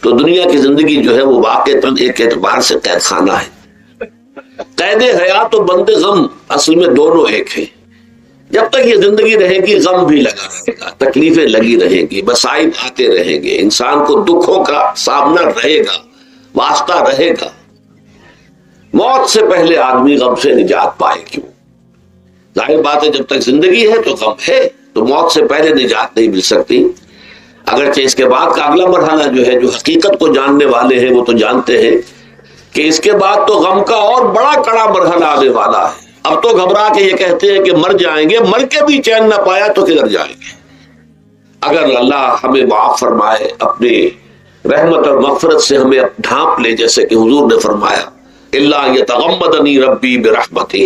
تو دنیا کی زندگی جو ہے وہ واقعتاً ایک اعتبار سے قید خانہ ہے. قید حیات و بند غم اصل میں دونوں ایک ہیں. جب تک یہ زندگی رہے گی غم بھی لگا رہے گا، تکلیفیں لگی رہیں گی، مصائب آتے رہیں گے، انسان کو دکھوں کا سامنا رہے گا، واسطہ رہے گا. موت سے پہلے آدمی غم سے نجات پائے کیوں؟ ظاہر بات ہے جب تک زندگی ہے تو غم ہے، تو موت سے پہلے نجات نہیں مل سکتی. اگرچہ اس کے بعد کا اگلا مرحلہ جو ہے، جو حقیقت کو جاننے والے ہیں وہ تو جانتے ہیں کہ اس کے بعد تو غم کا اور بڑا کڑا مرحلہ آنے والا ہے. اب تو گھبرا کے یہ کہتے ہیں کہ مر جائیں گے، مر کے بھی چین نہ پایا تو کدھر جائیں گے. اگر اللہ ہمیں معاف فرمائے، اپنی رحمت اور مغفرت سے ہمیں ڈھانپ لے، جیسے کہ حضور نے فرمایا الا یتغمدنی ربی برحمتہ،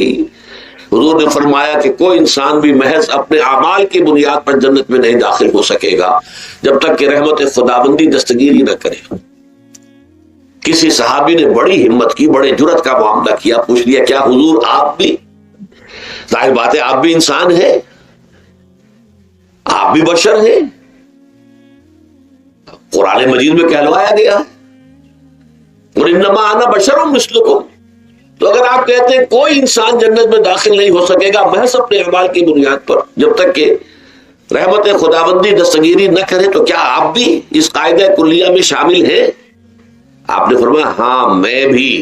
حضور نے فرمایا کہ کوئی انسان بھی محض اپنے اعمال کی بنیاد پر جنت میں نہیں داخل ہو سکے گا جب تک کہ رحمت خداوندی دستگیری نہ کرے. کسی صحابی نے بڑی ہمت کی، بڑے جرت کا معاملہ کیا، پوچھ لیا کیا حضور آپ بھی؟ ظاہر بات ہے آپ بھی انسان ہیں، آپ بھی بشر ہیں، قرآن مجید میں کہلوایا گیا ہے وَإِنَّمَا أَنَا بَشَرٌ مِثْلُكُمْ. تو اگر آپ کہتے ہیں کوئی انسان جنت میں داخل نہیں ہو سکے گا محض اپنے اعمال کی بنیاد پر جب تک کہ رحمت خداوندی دستگیری نہ کرے، تو کیا آپ بھی اس قاعدہ کلیہ میں شامل ہیں؟ آپ نے فرمایا ہاں میں بھی.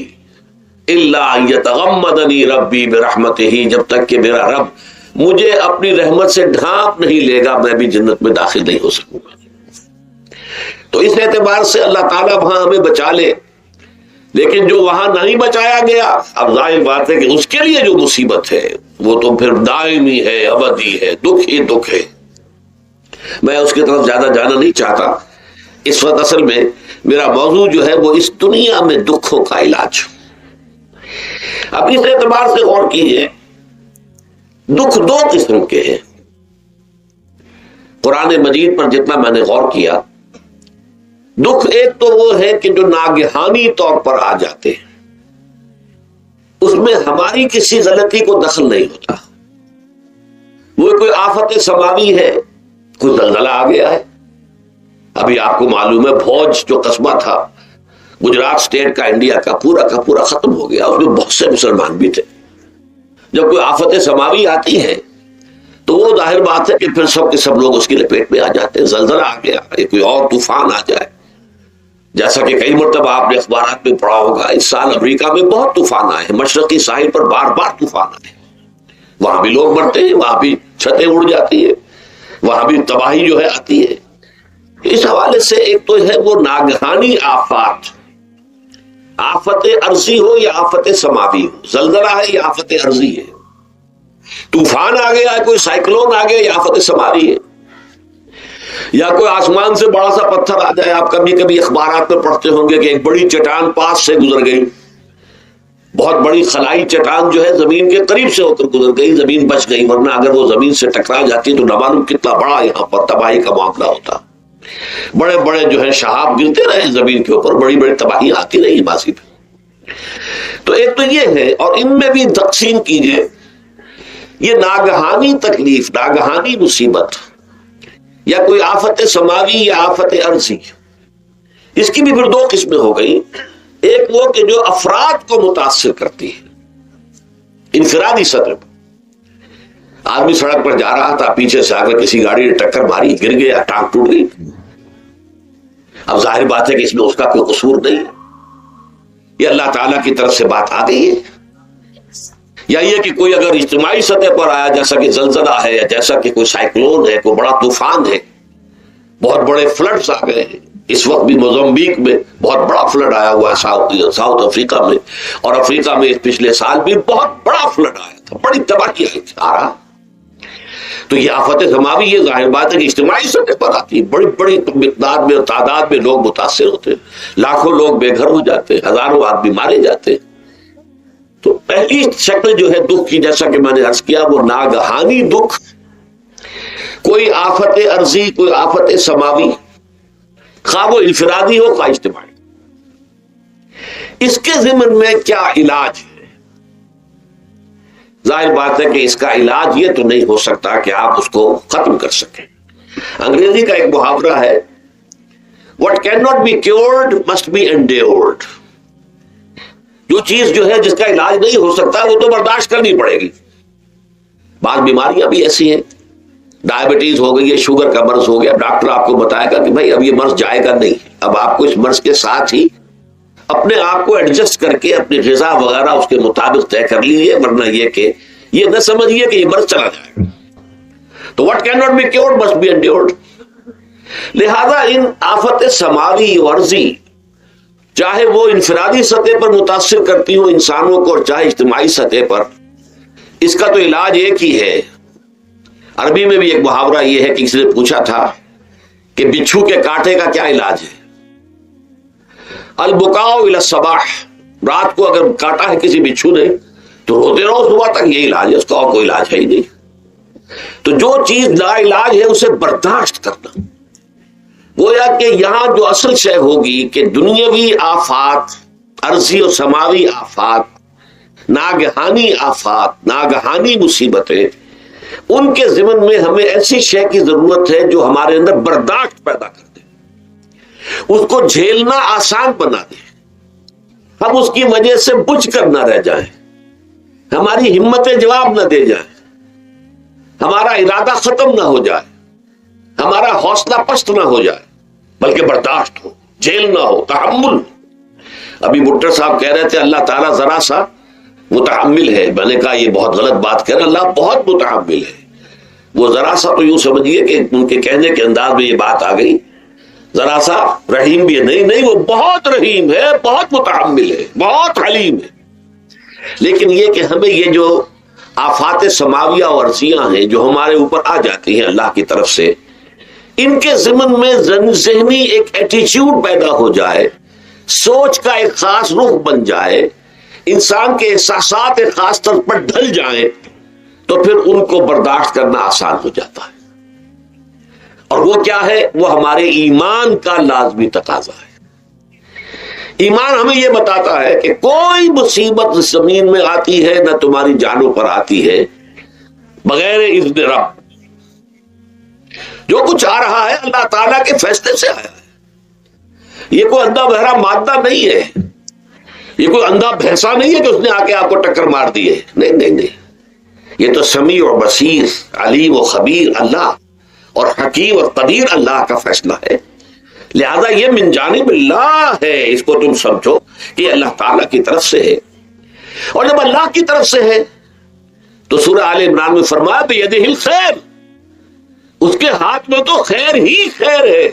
الا یتغمدنی ربی برحمتہ، جب تک کہ میرا رب مجھے اپنی رحمت سے ڈھانپ نہیں لے گا میں بھی جنت میں داخل نہیں ہو سکوں گا. تو اس اعتبار سے اللہ تعالیٰ وہاں ہمیں بچا لے، لیکن جو وہاں نہیں بچایا گیا، اب ظاہر بات ہے کہ اس کے لیے جو مصیبت ہے وہ تو پھر دائمی ہے، ابدی ہے، دکھ ہی دکھ ہے. میں اس کی طرف زیادہ جانا نہیں چاہتا. اس وقت اصل میں میرا موضوع جو ہے وہ اس دنیا میں دکھوں کا علاج. اب اس اعتبار سے غور کیجئے، دکھ دو قسم کے ہیں. قرآن مجید پر جتنا میں نے غور کیا، دکھ ایک تو وہ ہے کہ جو ناگہانی طور پر آ جاتے ہیں، اس میں ہماری کسی غلطی کو دخل نہیں ہوتا. وہ کوئی آفت سماوی ہے، کوئی زلزلہ آ گیا ہے. ابھی آپ کو معلوم ہے بھوج جو قصبہ تھا گجرات اسٹیٹ کا، انڈیا کا پورا ختم ہو گیا. اس میں بہت سے مسلمان بھی تھے. جب کوئی آفت سماوی آتی ہے تو وہ ظاہر بات ہے کہ پھر سب کے سب لوگ اس کی لپیٹ میں آ جاتے ہیں. زلزلہ آ گیا، کوئی اور طوفان آ جائے، جیسا کہ کئی مرتبہ آپ نے اخبارات میں پڑھا ہوگا اس سال امریکہ میں بہت طوفان آئے ہیں. مشرقی ساحل پر بار بار طوفان آئے، وہاں بھی لوگ مرتے ہیں، وہاں بھی چھتیں اڑ جاتی ہیں، وہاں بھی تباہی جو ہے آتی ہے. اس حوالے سے ایک تو ہے وہ ناگہانی آفات، آفت ارضی ہو یا آفت سماوی ہو، زلزلہ ہے یا آفت ارضی ہے، طوفان آ گیا ہے، کوئی سائیکلون آ گیا یا آفت سماوی ہے، یا کوئی آسمان سے بڑا سا پتھر آ جائے. آپ کبھی کبھی اخبارات میں پڑھتے ہوں گے کہ ایک بڑی چٹان پاس سے گزر گئی، بہت بڑی خلائی چٹان جو ہے زمین کے قریب سے ہو کر گزر گئی، زمین بچ گئی، ورنہ اگر وہ زمین سے ٹکرا جاتی تو نہ معلوم کتنا بڑا یہاں پر تباہی کا معاملہ ہوتا. بڑے بڑے جو ہے شہاب گرتے رہے زمین کے اوپر، بڑی بڑی تباہی آتی رہی ماضی میں. تو ایک تو یہ ہے، اور ان میں بھی تقسیم کیجئے یہ ناگہانی تکلیف، ناگہانی مصیبت، یا کوئی آفت سماوی یا آفت ارضی، اس کی بھی پھر دو قسمیں ہو گئی. ایک وہ کہ جو افراد کو متاثر کرتی ہے انفرادی سطح پر. آدمی سڑک پر جا رہا تھا، پیچھے سے آ کر کسی گاڑی نے ٹکر ماری، گر گیا، ٹانگ ٹوٹ گئی. اب ظاہر بات ہے کہ اس میں اس کا کوئی قصور نہیں ہے، یہ اللہ تعالیٰ کی طرف سے بات آ گئی ہے. یا یہ کہ کوئی اگر اجتماعی سطح پر آیا، جیسا کہ زلزلہ ہے، یا جیسا کہ کوئی سائیکلون ہے، کوئی بڑا طوفان ہے، بہت بڑے فلڈز آ گئے ہیں. اس وقت بھی موزمبیق میں بہت بڑا فلڈ آیا ہوا ہے، ساؤتھ افریقہ میں، اور افریقہ میں پچھلے سال بھی بہت بڑا فلڈ آیا تھا، بڑی تباہی آئی تھی آ رہا. تو یہ آفت سماوی، یہ ظاہر بات ہے کہ اجتماعی سطح پر آتی ہے، بڑی بڑی مقدار میں اور تعداد میں لوگ متاثر ہوتے ہیں، لاکھوں لوگ بے گھر ہو جاتے ہیں، ہزاروں آدمی مارے جاتے ہیں. تو پہلی شکل جو ہے دکھ کی، جیسا کہ میں نے عرض کیا، وہ ناگہانی دکھ، کوئی آفت ارضی، کوئی آفت سماوی، خواہ وہ انفرادی ہو خواہ اجتماعی. اس کے ضمن میں کیا علاج ہے؟ ظاہر بات ہے کہ اس کا علاج یہ تو نہیں ہو سکتا کہ آپ اس کو ختم کر سکیں. انگریزی کا ایک محاورہ ہے، What cannot be cured must be endured. جو چیز جو ہے جس کا علاج نہیں ہو سکتا وہ تو برداشت کرنی پڑے گی. بعض بیماریاں بھی ایسی ہیں, ڈائبٹیز ہو گئی ہے, شوگر کا مرض ہو گیا, ڈاکٹر آپ کو بتائے گا کہ بھائی اب یہ مرض جائے گا نہیں, اب آپ کو اس مرض کے ساتھ ہی اپنے آپ کو ایڈجسٹ کر کے اپنی غذا وغیرہ اس کے مطابق طے کر لیجیے, ورنہ یہ کہ یہ نہ سمجھیے کہ یہ مرض چلا جائے گا. تو what cannot be cured must be endured. لہذا ان آفت سماوی ورزی چاہے وہ انفرادی سطح پر متاثر کرتی ہوں انسانوں کو اور چاہے اجتماعی سطح پر, اس کا تو علاج ایک ہی ہے. عربی میں بھی ایک محاورہ یہ ہے کہ کسی نے پوچھا تھا کہ بچھو کے کاٹے کا کیا علاج ہے؟ البکاء الی الصباح, رات کو اگر کاٹا ہے کسی بچھو نے تو روتے رہو صبح تک, یہ علاج ہے, اس کا اور کوئی علاج ہے ہی نہیں. تو جو چیز لا علاج ہے اسے برداشت کرنا. گویا کہ یہاں جو اصل شے ہوگی کہ دنیاوی آفات, عرضی و سماوی آفات, ناگہانی آفات, ناگہانی مصیبتیں, ان کے ضمن میں ہمیں ایسی شے کی ضرورت ہے جو ہمارے اندر برداشت پیدا کر دے, اس کو جھیلنا آسان بنا دے, ہم اس کی وجہ سے بجھ کر نہ رہ جائیں, ہماری ہمتیں جواب نہ دے جائیں, ہمارا ارادہ ختم نہ ہو جائے, ہمارا حوصلہ پست نہ ہو جائے, بلکہ برداشت ہو, جھیلنا ہو, تحمل. ابھی بھٹر صاحب کہہ رہے تھے اللہ تعالیٰ ذرا سا متحمل ہے. میں نے کہا یہ بہت غلط بات کہہ رہے, اللہ بہت متحمل ہے. وہ ذرا سا تو یوں سمجھیے کہ ان کے کہنے کے انداز میں یہ بات آ گئی, ذرا سا رحیم بھی ہے. نہیں, وہ بہت رحیم ہے, بہت متحمل ہے, بہت حلیم ہے. لیکن یہ کہ ہمیں یہ جو آفات سماویہ اور عرضیاں ہیں جو ہمارے اوپر آ جاتی ہیں اللہ کی طرف سے, ان کے ضمن میں ذہنی ایک ایٹیچیوڈ پیدا ہو جائے, سوچ کا ایک خاص رخ بن جائے, انسان کے احساسات ایک خاص طور پر ڈھل جائیں, تو پھر ان کو برداشت کرنا آسان ہو جاتا ہے. اور وہ کیا ہے؟ وہ ہمارے ایمان کا لازمی تقاضا ہے. ایمان ہمیں یہ بتاتا ہے کہ کوئی مصیبت زمین میں آتی ہے نہ تمہاری جانوں پر آتی ہے بغیر اذن رب. جو کچھ آ رہا ہے اللہ تعالیٰ کے فیصلے سے آیا ہے. یہ کوئی اندھا بہرا مادہ نہیں ہے, یہ کوئی اندھا بھینسا نہیں ہے کہ اس نے آ کے آپ کو ٹکر مار دی ہے. نہیں, یہ تو سمیع اور بصیر, علیم و خبیر اللہ اور حکیم اور قدیر اللہ کا فیصلہ ہے. لہذا یہ من جانب اللہ ہے, اس کو تم سمجھو کہ اللہ تعالیٰ کی طرف سے ہے. اور جب اللہ کی طرف سے ہے تو سورہ آل عمران میں فرمایا بیدہ الخیر, اس کے ہاتھ میں تو خیر ہی خیر ہے.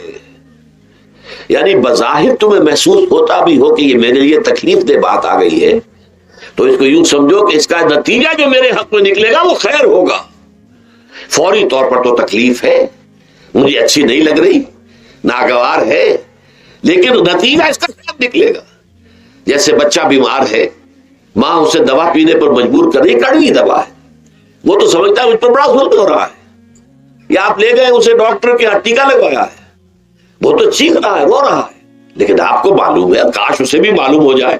یعنی بظاہر تمہیں محسوس ہوتا بھی ہو کہ یہ میرے لیے تکلیف دہ بات آ گئی ہے, تو اس کو یوں سمجھو کہ اس کا نتیجہ جو میرے حق میں نکلے گا وہ خیر ہوگا. فوری طور پر تو تکلیف ہے, مجھے اچھی نہیں لگ رہی, ناگوار ہے, لیکن نتیجہ اس کا خیر نکلے گا. جیسے بچہ بیمار ہے, ماں اسے دوا پینے پر مجبور کر رہی, کڑوی دوا ہے, وہ تو سمجھتا ہے مجھ پر بڑا ظلم ہو رہا ہے. یا آپ لے گئے اسے ڈاکٹر کے یہاں ٹیکا لگوایا ہے, وہ تو چیخ رہا ہے, رو رہا ہے, لیکن آپ کو معلوم ہے, کاش اسے بھی معلوم ہو جائے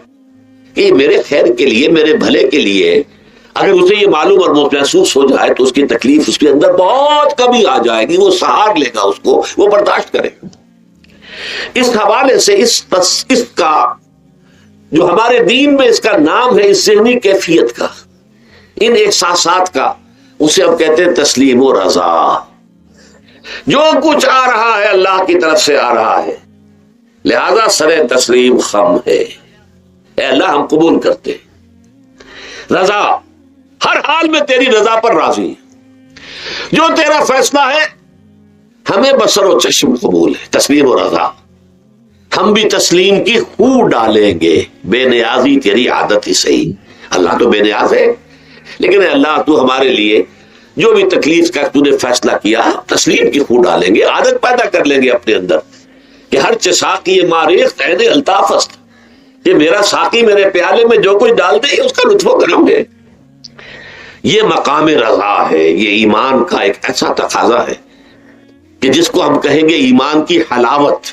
کہ یہ میرے خیر کے لیے, میرے بھلے کے لیے. اگر اسے یہ معلوم اور محسوس ہو جائے تو اس کی تکلیف اس کے اندر بہت کمی آ جائے گی, وہ سہار لے گا, اس کو وہ برداشت کرے. اس حوالے سے اس کا جو ہمارے دین میں اس کا نام ہے, اس ذہنی کیفیت کا, ان احساسات کا, اسے ہم کہتے ہیں تسلیم و رضا. جو کچھ آ رہا ہے اللہ کی طرف سے آ رہا ہے, لہذا سر تسلیم خم ہے. اے اللہ ہم قبول کرتے, رضا ہر حال میں تیری رضا پر راضی ہے, جو تیرا فیصلہ ہے ہمیں بصر و چشم قبول ہے. تسلیم و رضا, ہم بھی تسلیم کی خو ڈالیں گے, بے نیازی تیری عادت ہی صحیح. اللہ تو بے نیاز ہے, لیکن اللہ تو ہمارے لیے جو بھی تکلیف کا تو نے فیصلہ کیا, تسلیم کی خو ڈالیں گے, عادت پیدا کر لیں گے اپنے اندر کہ ہر ساقی ماریخ عین الطاف است, کہ میرا ساقی میرے پیالے میں جو کچھ ڈال دے اس کا لطف و کرم ہے. یہ مقام رضا ہے. یہ ایمان کا ایک ایسا تقاضا ہے کہ جس کو ہم کہیں گے ایمان کی حلاوت,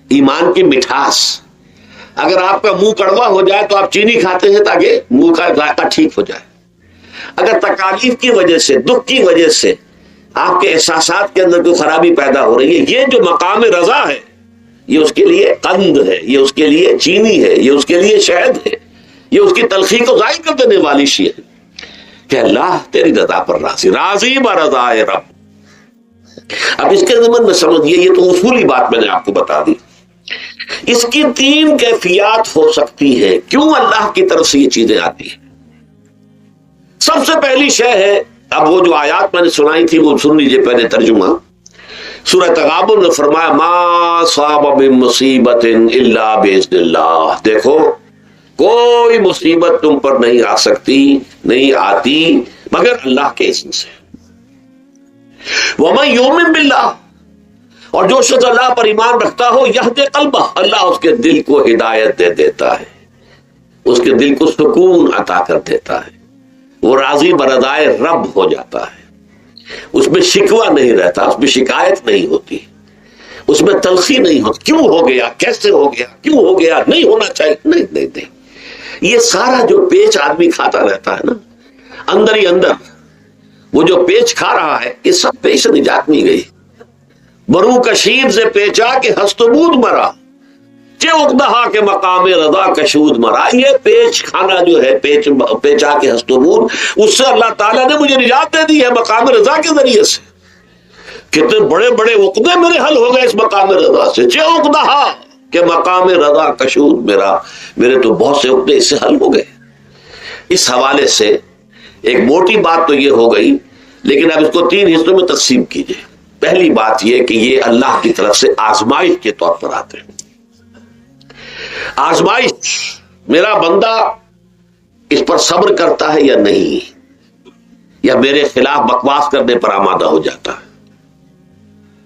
ایمان کی مٹھاس. اگر آپ کا منہ کڑوا ہو جائے تو آپ چینی کھاتے ہیں تاکہ منہ کا ذائقہ ٹھیک ہو جائے. اگر تکالیف کی وجہ سے, دکھ کی وجہ سے آپ کے احساسات کے اندر کوئی خرابی پیدا ہو رہی ہے, یہ جو مقام رضا ہے یہ اس کے لیے قند ہے، یہ اس کے لیے چینی ہے، یہ اس کے لیے شہد ہے، یہ اس کی تلخی کو ضائع کر دینے والی شے ہے کہ اللہ تیری رضا پر راضی، راضی برضائے رب۔ اب اس کے ضمن میں سمجھیے، یہ تو اصولی بات میں نے آپ کو بتا دی، اس کی 3 کیفیات ہو سکتی ہے کیوں اللہ کی طرف سے یہ چیزیں آتی ہیں۔ سب سے پہلی شے ہے، اب وہ جو آیات میں نے سنائی تھی وہ سن لیجیے پہلے ترجمہ۔ سورہ تغابن میں فرمایا ما صاب من مصیبت الا باذن اللہ، دیکھو کوئی مصیبت تم پر نہیں آ سکتی، نہیں آتی مگر اللہ کے اذن سے۔ ومن یؤمن باللہ، اور جو شخص اللہ پر ایمان رکھتا ہو یہدی قلبہ، اللہ اس کے دل کو ہدایت دے دیتا ہے، اس کے دل کو سکون عطا کر دیتا ہے، وہ راضی برضائے رب ہو جاتا ہے، اس میں شکوہ نہیں رہتا، اس میں شکایت نہیں ہوتی، اس میں تلخی نہیں ہوتی، کیوں ہو گیا، کیسے ہو گیا، کیوں ہو گیا، نہیں ہونا چاہیے، نہیں۔ یہ سارا جو پیچ آدمی کھاتا رہتا ہے نا اندر ہی اندر، وہ جو پیچ کھا رہا ہے یہ سب پیش نجات نہیں گئی۔ برو کشید سے پیچا کے ہستبود مرا، چے اقدہا کے مقام رضا کشود مرا۔ یہ پیچ کھانا جو ہے، پیچا کے ہستبود، اس سے اللہ تعالیٰ نے مجھے نجات دے دی ہے مقام رضا کے ذریعے سے۔ کتنے بڑے بڑے عقدے میرے حل ہو گئے اس مقام رضا سے، چے اقدہا کہ مقام رضا کشود میرے تو بہت سے عقدے اس سے حل ہو گئے۔ اس حوالے سے ایک موٹی بات تو یہ ہو گئی، لیکن اب اس کو 3 حصوں میں تقسیم کیجئے۔ پہلی بات یہ کہ یہ اللہ کی طرف سے آزمائش کے طور پر آتے ہیں۔ آزمائش، میرا بندہ اس پر صبر کرتا ہے یا نہیں، یا میرے خلاف بکواس کرنے پر آمادہ ہو جاتا ہے۔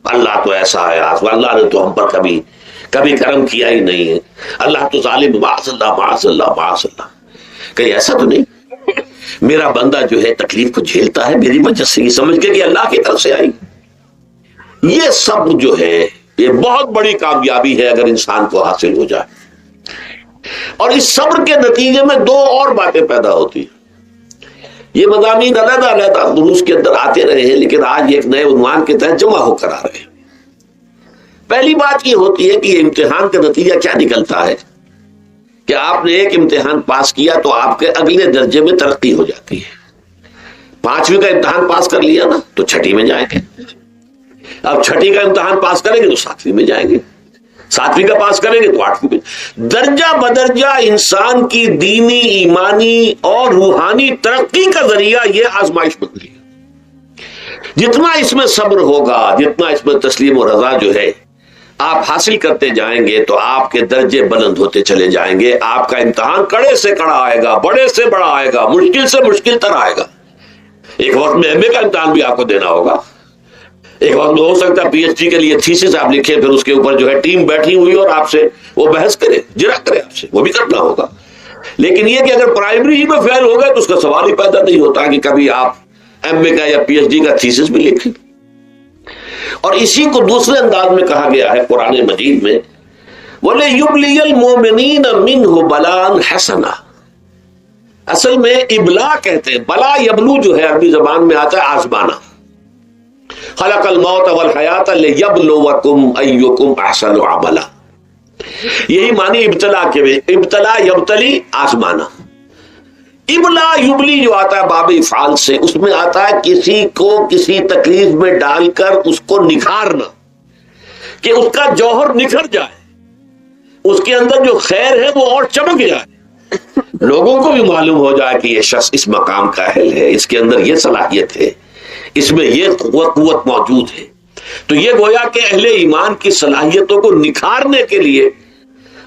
اللہ تو ایسا ہے، اللہ نے تو ہم پر کبھی کرم کیا ہی نہیں ہے، اللہ تو ظالم، معاذ اللہ معاذ اللہ معاذ اللہ۔ کہیں ایسا تو نہیں، میرا بندہ جو ہے تکلیف کو جھیلتا ہے میری وجہ سے، یہ سمجھ کے کہ اللہ کی طرف سے آئی۔ یہ سب جو ہے یہ بہت بڑی کامیابی ہے اگر انسان کو حاصل ہو جائے۔ اور اس صبر کے نتیجے میں 2 اور باتیں پیدا ہوتی ہیں۔ یہ مضامین علیحدہ علیحدہ دروس کے اندر آتے رہے ہیں، لیکن آج ایک نئے عنوان کے تحت جمع ہو کر آ رہے ہیں۔ پہلی بات یہ ہوتی ہے کہ یہ امتحان کا نتیجہ کیا نکلتا ہے کہ آپ نے ایک امتحان پاس کیا تو آپ کے اگلے درجے میں ترقی ہو جاتی ہے۔ 5ویں کا امتحان پاس کر لیا نا تو 6ٹھی میں جائیں گے، اب 6ٹھی کا امتحان پاس کریں گے تو 7ویں میں جائیں گے، 7ویں کا پاس کریں گے تو 8ویں میں۔ درجہ بدرجہ انسان کی دینی، ایمانی اور روحانی ترقی کا ذریعہ یہ آزمائش بن گئی۔ جتنا اس میں صبر ہوگا، جتنا اس میں تسلیم و رضا جو ہے آپ حاصل کرتے جائیں گے تو آپ کے درجے بلند ہوتے چلے جائیں گے۔ آپ کا امتحان کڑے سے کڑا آئے گا، بڑے سے بڑا آئے گا، مشکل سے مشکل تر آئے گا۔ ایک وقت میں ایم اے کا امتحان بھی آپ کو دینا ہوگا، ایک وقت میں ہو سکتا ہے پی ایچ ڈی کے لیے تھیسس آپ لکھیں، پھر اس کے اوپر جو ہے ٹیم بیٹھی ہوئی اور آپ سے وہ بحث کرے، جرا کرے آپ سے، وہ بھی کرنا ہوگا۔ لیکن یہ کہ اگر پرائمری ہی میں فیل ہو گئے تو اس کا سوال ہی پیدا نہیں ہوتا کہ کبھی آپ ایم اے کا یا پی ایچ ڈی کا تھیسس بھی لکھیں۔ اور اسی کو دوسرے انداز میں کہا گیا ہے قرآن مجید میں، وَلِيُبْلِيَ الْمُؤْمِنِينَ مِنْهُ بَلَاءً حَسَنًا۔ اصل میں ابلا کہتے ہیں، بلا یبلو جو ہے عربی زبان میں آتا ہے آزمانا۔ خلق الموت والحیات لیبلوکم ایکم احسن عملا، یہی معنی ابتلا کے، ابتلا یبتلی آزمانا۔ ابلا یبلی جو آتا ہے باب افعال سے، اس میں آتا ہے کسی کو کسی تکلیف میں ڈال کر اس کو نکھارنا، کہ اس کا جوہر نکھر جائے، اس کے اندر جو خیر ہے وہ اور چمک جائے، لوگوں کو بھی معلوم ہو جائے کہ یہ شخص اس مقام کا اہل ہے، اس کے اندر یہ صلاحیت ہے، اس میں یہ قوت موجود ہے۔ تو یہ گویا کہ اہل ایمان کی صلاحیتوں کو نکھارنے کے لیے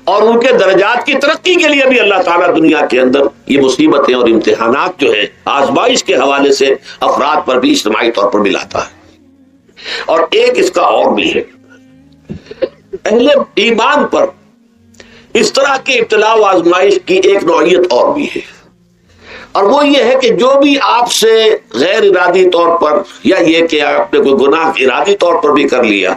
اور ان کے درجات کی ترقی کے لیے بھی اللہ تعالیٰ دنیا کے اندر یہ مصیبتیں اور امتحانات جو ہیں آزمائش کے حوالے سے افراد پر بھی اجتماعی طور پر ملاتا ہے۔ اور ایک اس کا اور بھی ہے، اہل ایمان پر اس طرح کے ابتلاء و آزمائش کی ایک نوعیت اور بھی ہے، اور وہ یہ ہے کہ جو بھی آپ سے غیر ارادی طور پر، یا یہ کہ آپ نے کوئی گناہ ارادی طور پر بھی کر لیا،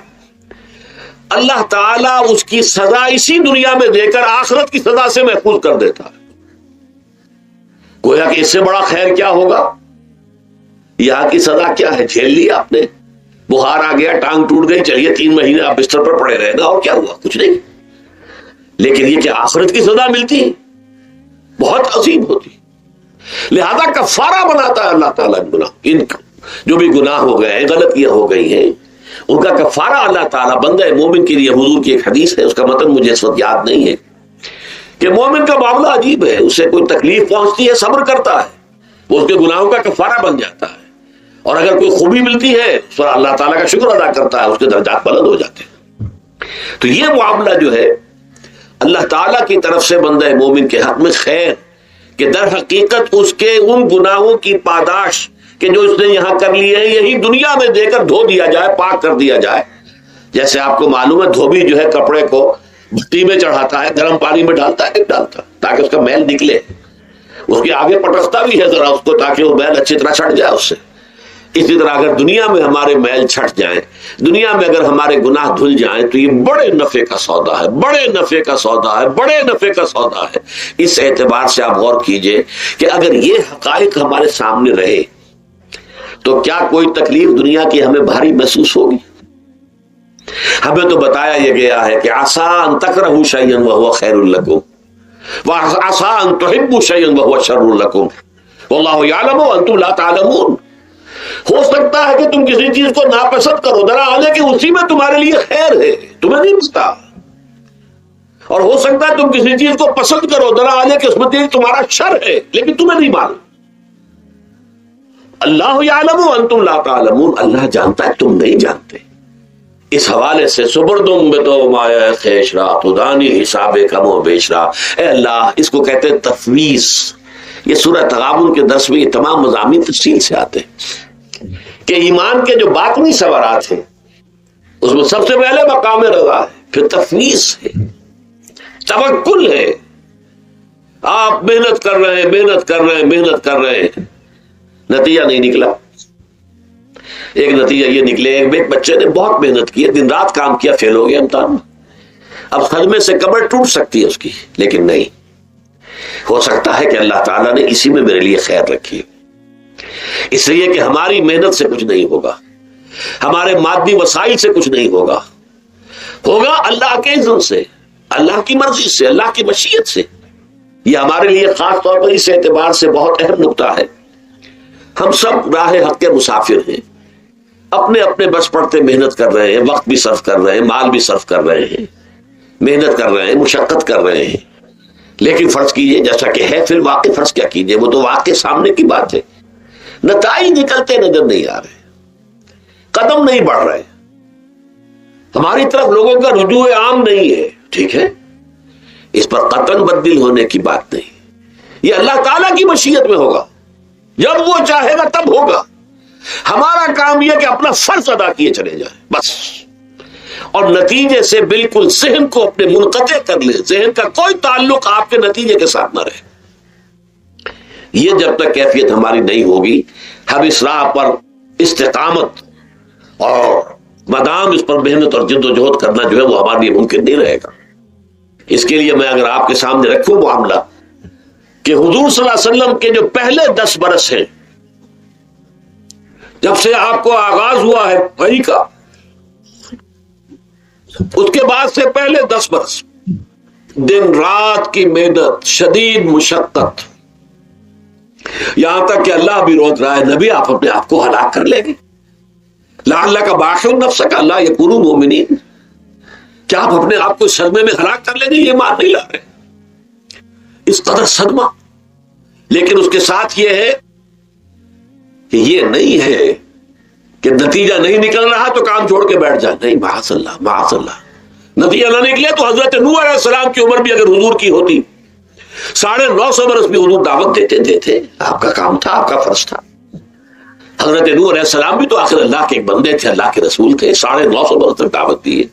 اللہ تعالیٰ اس کی سزا اسی دنیا میں دے کر آخرت کی سزا سے محفوظ کر دیتا ہے۔ گویا کہ اس سے بڑا خیر کیا ہوگا؟ یہاں کی سزا کیا ہے، جھیل لی آپ نے، بخار آ گیا، ٹانگ ٹوٹ گئی، چلیے 3 مہینے آپ بستر پر پڑے رہے گا، اور کیا ہوا؟ کچھ نہیں. لیکن یہ کہ آخرت کی سزا ملتی ہے بہت عظیم ہوتی. لہذا کفارہ بناتا ہے اللہ تعالیٰ گناہ، ان جو بھی گناہ ہو گئے ہیں، غلطیاں ہو گئی ہیں، ان کا کفارہ اللہ تعالیٰ بندہ مومن کے لیے. حضور کی ایک حدیث ہے، اس کا متن مجھے اس وقت یاد نہیں ہے، کہ مومن کا معاملہ عجیب ہے. اسے کوئی تکلیف پہنچتی ہے، صبر کرتا ہے، وہ اس کے گناہوں کا کفارہ بن جاتا ہے. اور اگر کوئی خوبی ملتی ہے تو اللہ تعالیٰ کا شکر ادا کرتا ہے، اس کے درجات بلند ہو جاتے ہیں. تو یہ معاملہ جو ہے اللہ تعالیٰ کی طرف سے بندہ مومن کے حق میں خیر، کہ در حقیقت اس کے ان گناہوں کی پاداش کہ جو اس نے یہاں کر لیے ہیں، یہی دنیا میں دے کر دھو دیا جائے، پاک کر دیا جائے. جیسے آپ کو معلوم ہے دھوبی جو ہے کپڑے کو بھٹی میں چڑھاتا ہے، گرم پانی میں ڈالتا ہے تاکہ اس کا میل نکلے. اس کے آگے پٹکتا بھی ہے ذرا اس کو تاکہ وہ میل اچھی طرح چھٹ جائے اس سے. اسی طرح اگر دنیا میں ہمارے میل چھٹ جائیں، دنیا میں اگر ہمارے گناہ دھل جائیں، تو یہ بڑے نفع کا سودا ہے، بڑے نفع کا سودا ہے، بڑے نفع کا سودا ہے. اس اعتبار سے آپ غور کیجئے کہ اگر یہ حقائق ہمارے سامنے رہے تو کیا کوئی تکلیف دنیا کی ہمیں بھاری محسوس ہوگی؟ ہمیں تو بتایا یہ گیا ہے کہ عسیٰ ان تکرہوا شیئا وہو خیر لکم وعسیٰ ان تحبوا شیئا وہو شر لکم واللہ یعلم وانتم لا تعلمون. ہو سکتا ہے کہ تم کسی چیز کو ناپسند کرو، ذرا آنے کہ اسی میں تمہارے لیے خیر ہے، تمہیں نہیں پتا. اور ہو سکتا ہے تم کسی چیز کو پسند کرو، ذرا آنے کہ اس میں تمہارا شر ہے، لیکن تمہیں نہیں معلوم. اللہ یعلم وانتم لا تعلمون، اللہ جانتا ہے تم نہیں جانتے. اس حوالے سے سبردم بتو مایا خیشرا خدانی حساب کم و بیشرا. اے اللہ، اس کو کہتے ہیں تفویض. یہ سورہ تغابن کے درس میں یہ تمام مضامین تفصیل سے آتے ہیں کہ ایمان کے جو باطنی ثمرات ہیں اس میں سب سے پہلے مقام رضا ہے، پھر تفویض ہے، توکل ہے. آپ محنت کر رہے ہیں، محنت کر رہے ہیں، محنت کر رہے ہیں، نتیجہ نہیں نکلا. ایک نتیجہ یہ نکلے، ایک بچے نے بہت محنت کی، دن رات کام کیا، فیل ہو گیا امتحان میں. اب صدمے سے کمر ٹوٹ سکتی ہے اس کی، لیکن نہیں، ہو سکتا ہے کہ اللہ تعالیٰ نے اسی میں میرے لیے خیر رکھی. اس لیے کہ ہماری محنت سے کچھ نہیں ہوگا، ہمارے مادی وسائل سے کچھ نہیں ہوگا، ہوگا اللہ کے اذن سے، اللہ کی مرضی سے، اللہ کی مشیت سے. یہ ہمارے لیے خاص طور پر اس اعتبار سے بہت اہم نقطہ ہے. ہم سب راہ حق کے مسافر ہیں، اپنے اپنے بس پڑتے محنت کر رہے ہیں، وقت بھی صرف کر رہے ہیں، مال بھی صرف کر رہے ہیں، محنت کر رہے ہیں، مشقت کر رہے ہیں. لیکن فرض کیجئے جیسا کہ ہے، پھر واقع فرض کیا کیجئے، وہ تو واقع سامنے کی بات ہے، نتائج نکلتے نظر نہیں آ رہے، قدم نہیں بڑھ رہے، ہماری طرف لوگوں کا رجوع عام نہیں ہے. ٹھیک ہے، اس پر قطعاً بدل ہونے کی بات نہیں. یہ اللہ تعالیٰ کی مشیت میں ہوگا، جب وہ چاہے گا تب ہوگا. ہمارا کام یہ کہ اپنا فرض ادا کیے چلے جائیں بس، اور نتیجے سے بالکل ذہن کو اپنے منقطع کر لیں، ذہن کا کوئی تعلق آپ کے نتیجے کے ساتھ نہ رہے. یہ جب تک کیفیت ہماری نہیں ہوگی، ہم اس راہ پر استقامت اور مدام اس پر محنت اور جد و جہد کرنا جو ہے وہ ہمارے لیے ممکن نہیں رہے گا. اس کے لیے میں اگر آپ کے سامنے رکھوں معاملہ کہ حضور صلی اللہ علیہ وسلم کے جو پہلے 10 برس ہیں، جب سے آپ کو آغاز ہوا ہے وحی کا، اس کے بعد سے پہلے 10 برس دن رات کی محنت، شدید مشقت، یہاں تک کہ اللہ بھی روک رہا ہے نبی آپ اپنے آپ کو ہلاک کر لیں گے، لعلک باخع نفسک الا یکونوا مؤمنین، کیا آپ اپنے آپ کو صدمے میں ہلاک کر لیں گے؟ یہ مان نہیں لا رہے، اس قدر صدمہ. لیکن اس کے ساتھ یہ ہے کہ یہ نہیں ہے کہ نتیجہ نہیں نکل رہا تو کام چھوڑ کے بیٹھ جائے، نہیں، معاذ اللہ، معاذ اللہ. نتیجہ نہ نکلے تو حضرت نوح علیہ السلام کی عمر بھی اگر حضور کی ہوتی 950 برس بھی حضور دعوت دیتے تھے، آپ کا کام تھا، آپ کا فرض تھا. حضرت نوح علیہ السلام بھی تو آخر اللہ کے ایک بندے تھے، اللہ کے رسول تھے، 950 برس تک دعوت دی ہے.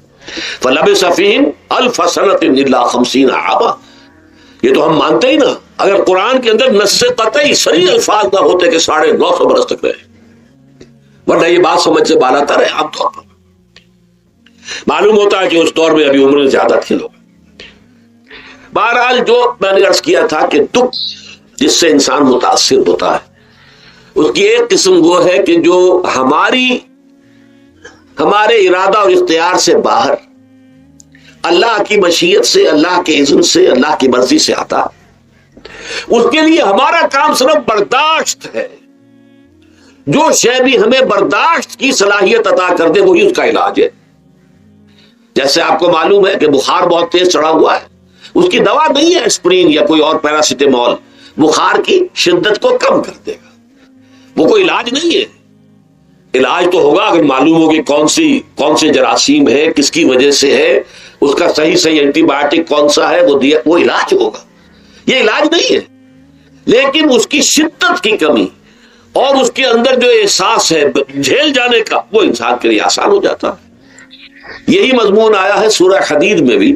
فلبث فیہم 1000 سنۃ الا 50 عاما. یہ تو ہم مانتے ہی نا، اگر قرآن کے اندر نص قطعی صریح الفاظ نہ ہوتے کہ 950 برس تک رہے، ورنہ یہ بات سمجھ سے بالا تر ہے. عام طور پر معلوم ہوتا ہے کہ اس دور میں ابھی عمر زیادہ تھے لوگ. بہرحال جو میں نے عرض کیا تھا کہ دکھ جس سے انسان متاثر ہوتا ہے، اس کی ایک قسم وہ ہے کہ جو ہماری ہمارے ارادہ اور اختیار سے باہر، اللہ کی مشیت سے، اللہ کے اذن سے، اللہ کی مرضی سے آتا، اس کے لیے ہمارا کام صرف برداشت ہے۔ جو شے بھی ہمیں برداشت کی صلاحیت عطا کر دے وہی اس کا علاج ہے۔ جیسے آپ کو معلوم ہے کہ بخار بہت تیز چڑھا ہوا ہے، اس کی دوا نہیں ہے اسپرین یا کوئی اور پیراسیٹامول، بخار کی شدت کو کم کر دے گا، وہ کوئی علاج نہیں ہے۔ علاج تو ہوگا اگر معلوم ہوگی کون سے جراثیم ہے، کس کی وجہ سے ہے، اس کا صحیح اینٹی بایوٹک کون سا ہے، وہ علاج ہوگا۔ یہ علاج نہیں ہے، لیکن اس کی شدت کی کمی اور اس کے اندر جو احساس ہے جھیل جانے کا، وہ انسان کے لیے آسان ہو جاتا ہے۔ یہی مضمون آیا ہے سورہ حدید میں بھی،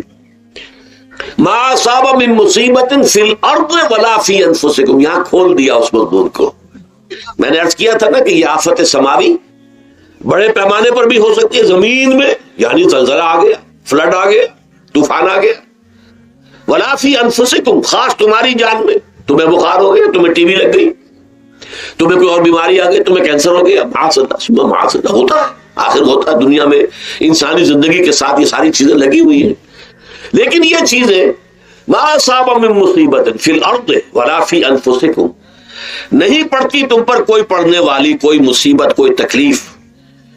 ما اصاب من مصیبت فی الارض ولا فی انفسکم، یہاں کھول دیا اس مضمون کو۔ میں نے عرض کیا تھا نا کہ یہ آفت سماوی بڑے پیمانے پر بھی ہو سکتی ہے، زمین میں یعنی زلزلہ آ گیا، فلڈ آ گیا، طوفان آ گیا، ولا فی انفسکم، خاص تمہاری جان میں، تمہیں بخار ہو گیا، تمہیں ٹی وی لگ گئی، تمہیں کوئی اور بیماری آ گئی، تمہیں کینسر ہو گیا، معاذ اللہ ہوتا ہے، آخر ہوتا ہے، دنیا میں انسانی زندگی کے ساتھ یہ ساری چیزیں لگی ہوئی ہیں۔ لیکن یہ چیزیں ما اصاب من مصیبت فی الارض ولا فی انفسکم، نہیں پڑتی تم پر کوئی پڑنے والی کوئی مصیبت، کوئی تکلیف،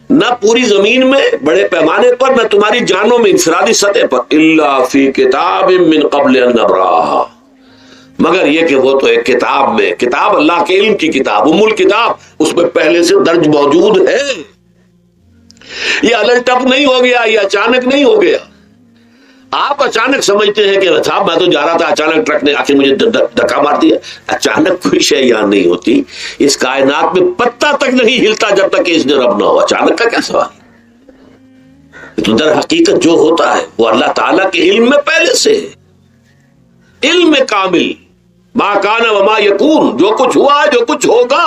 نہ پوری زمین میں بڑے پیمانے پر، نہ تمہاری جانوں میں انفرادی سطح پر، الا فی کتاب من قبل ان نبراہا، مگر یہ کہ وہ تو ایک کتاب میں، کتاب اللہ کے علم کی کتاب، ام الکتاب، اس میں پہلے سے درج موجود ہے۔ یہ الٹ ٹپ نہیں ہو گیا، یہ اچانک نہیں ہو گیا۔ آپ اچانک سمجھتے ہیں کہ صاحب میں تو جا رہا تھا، اچانک ٹرک نے آ کے مجھے دھکا مار دیا۔ اچانک کوئی شے یہاں نہیں ہوتی، اس کائنات میں پتا تک نہیں ہلتا جب تک کہ اس نے رب نہ ہو۔ اچانک کا کیا سوال؟ تو در حقیقت جو ہوتا ہے وہ اللہ تعالیٰ کے علم میں پہلے سے ہے، علم کامل، ما کان وما یکون، جو کچھ ہوا جو کچھ ہوگا،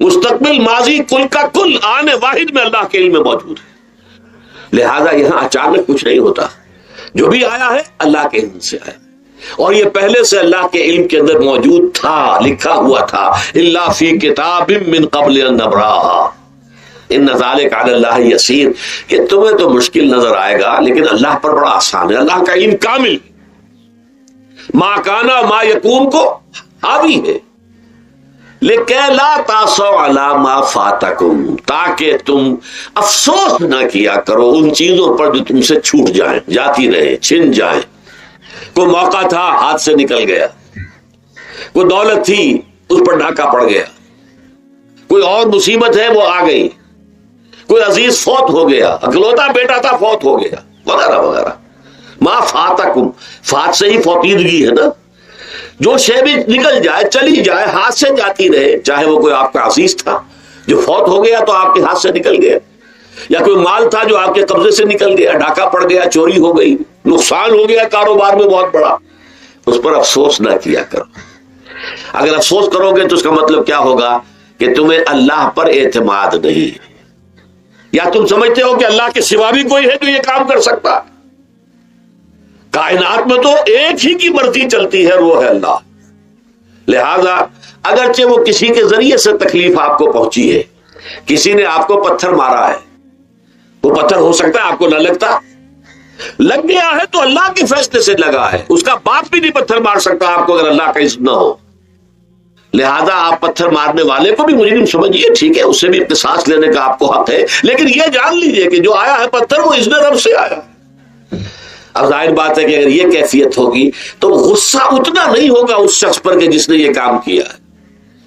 مستقبل، ماضی، کل کا کل، آنے واحد میں اللہ کے علم میں موجود ہے۔ لہذا یہاں اچانک کچھ نہیں ہوتا، جو بھی آیا ہے اللہ کے علم سے آیا، اور یہ پہلے سے اللہ کے علم کے اندر موجود تھا، لکھا ہوا تھا، الا فی کتاب من قبل ان نبراہا ان ذلک علی اللہ یسیر۔ کہ تمہیں تو مشکل نظر آئے گا لیکن اللہ پر بڑا آسان ہے، اللہ کا علم کامل، ما کانا ما یکون کو حاوی ہے، لکہ لا تاسوا علی ما فاتکم، تاکہ تم افسوس نہ کیا کرو ان چیزوں پر جو تم سے چھوٹ جائیں، جاتی رہے، چھن جائیں۔ کوئی موقع تھا ہاتھ سے نکل گیا، کوئی دولت تھی اس پر ڈھاکہ پڑ گیا، کوئی اور مصیبت ہے وہ آ گئی، کوئی عزیز فوت ہو گیا، اکلوتا بیٹا تھا فوت ہو گیا، وغیرہ وغیرہ۔ ما فاتکم، فات سے ہی فوتیدگی ہے نا، جو شے بھی نکل جائے، چلی جائے، ہاتھ سے جاتی رہے، چاہے وہ کوئی آپ کا عزیز تھا جو فوت ہو گیا تو آپ کے ہاتھ سے نکل گیا، یا کوئی مال تھا جو آپ کے قبضے سے نکل گیا، ڈھاکہ پڑ گیا، چوری ہو گئی، نقصان ہو گیا کاروبار میں بہت بڑا، اس پر افسوس نہ کیا کرو۔ اگر افسوس کرو گے تو اس کا مطلب کیا ہوگا کہ تمہیں اللہ پر اعتماد نہیں، یا تم سمجھتے ہو کہ اللہ کے سوا بھی کوئی ہے جو یہ کام کر سکتا۔ کائنات میں تو ایک ہی کی مرضی چلتی ہے، وہ ہے اللہ۔ لہذا اگرچہ وہ کسی کے ذریعے سے تکلیف آپ کو پہنچی ہے، کسی نے آپ کو پتھر مارا ہے، وہ پتھر ہو سکتا ہے آپ کو نہ لگتا، لگ گیا ہے تو اللہ کے فیصلے سے لگا ہے، اس کا باپ بھی نہیں پتھر مار سکتا آپ کو اگر اللہ کا اذن نہ ہو۔ لہذا آپ پتھر مارنے والے کو بھی مجرم سمجھیے، ٹھیک ہے، اس سے بھی قصاص لینے کا آپ کو حق ہے، لیکن یہ جان لیجئے کہ جو آیا ہے پتھر وہ اذن رب سے آیا۔ اب ظاہر بات ہے کہ اگر یہ کیفیت ہوگی تو غصہ اتنا نہیں ہوگا اس شخص پر کہ جس نے یہ کام کیا ہے،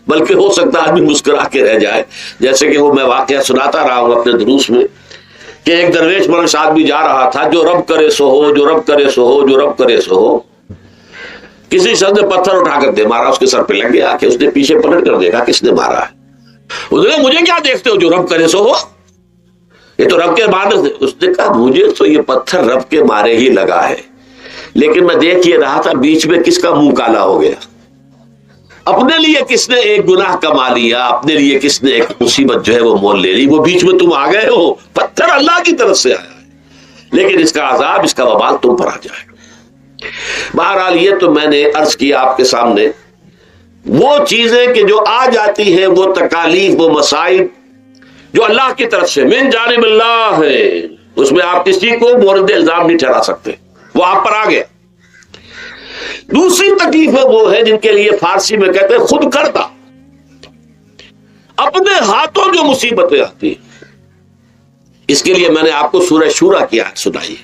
بلکہ ہو سکتا ہے آدمی مسکرا کے رہ جائے، جیسے کہ وہ میں واقعہ سناتا رہا ہوں اپنے دروس میں کہ ایک درویش منش آدمی جا رہا تھا، جو رب کرے سو ہو، جو رب کرے سو ہو، جو رب کرے سو ہو۔ کسی شخص نے پتھر اٹھا کر دے مارا، اس کے سر پہ لگ گیا کہ اس نے پیچھے پلٹ کر دیکھا کس نے مارا ہے۔ اس نے کہا مجھے کیا دیکھتے ہو، جو رب کرے سو ہو، یہ تو رب کے مارے سے۔ اس نے کہا مجھے تو یہ پتھر رب کے مارے ہی لگا ہے، لیکن میں دیکھ یہ رہا تھا بیچ میں کس کا منہ کالا ہو گیا، اپنے لیے کس نے ایک گناہ کما لیا، اپنے لیے کس نے ایک مصیبت جو ہے وہ مول لے لی، وہ بیچ میں تم آ گئے ہو، پتھر اللہ کی طرف سے آیا ہے، لیکن اس کا عذاب، اس کا وبال تم پر آ جائے گا۔ بہرحال یہ تو میں نے عرض کیا آپ کے سامنے، وہ چیزیں کہ جو آ جاتی ہیں، وہ تکالیف، وہ مصائب جو اللہ کی طرف سے من جانب اللہ ہے، اس میں آپ کسی کو مورد الزام نہیں ٹھہرا سکتے، وہ آپ پر آ گیا۔ دوسری تکلیفیں وہ ہے جن کے لیے فارسی میں کہتے ہیں خود کردہ، اپنے ہاتھوں جو مصیبتیں آتی ہیں۔ اس کے لیے میں نے آپ کو سورہ شورى کی آیت سنائی،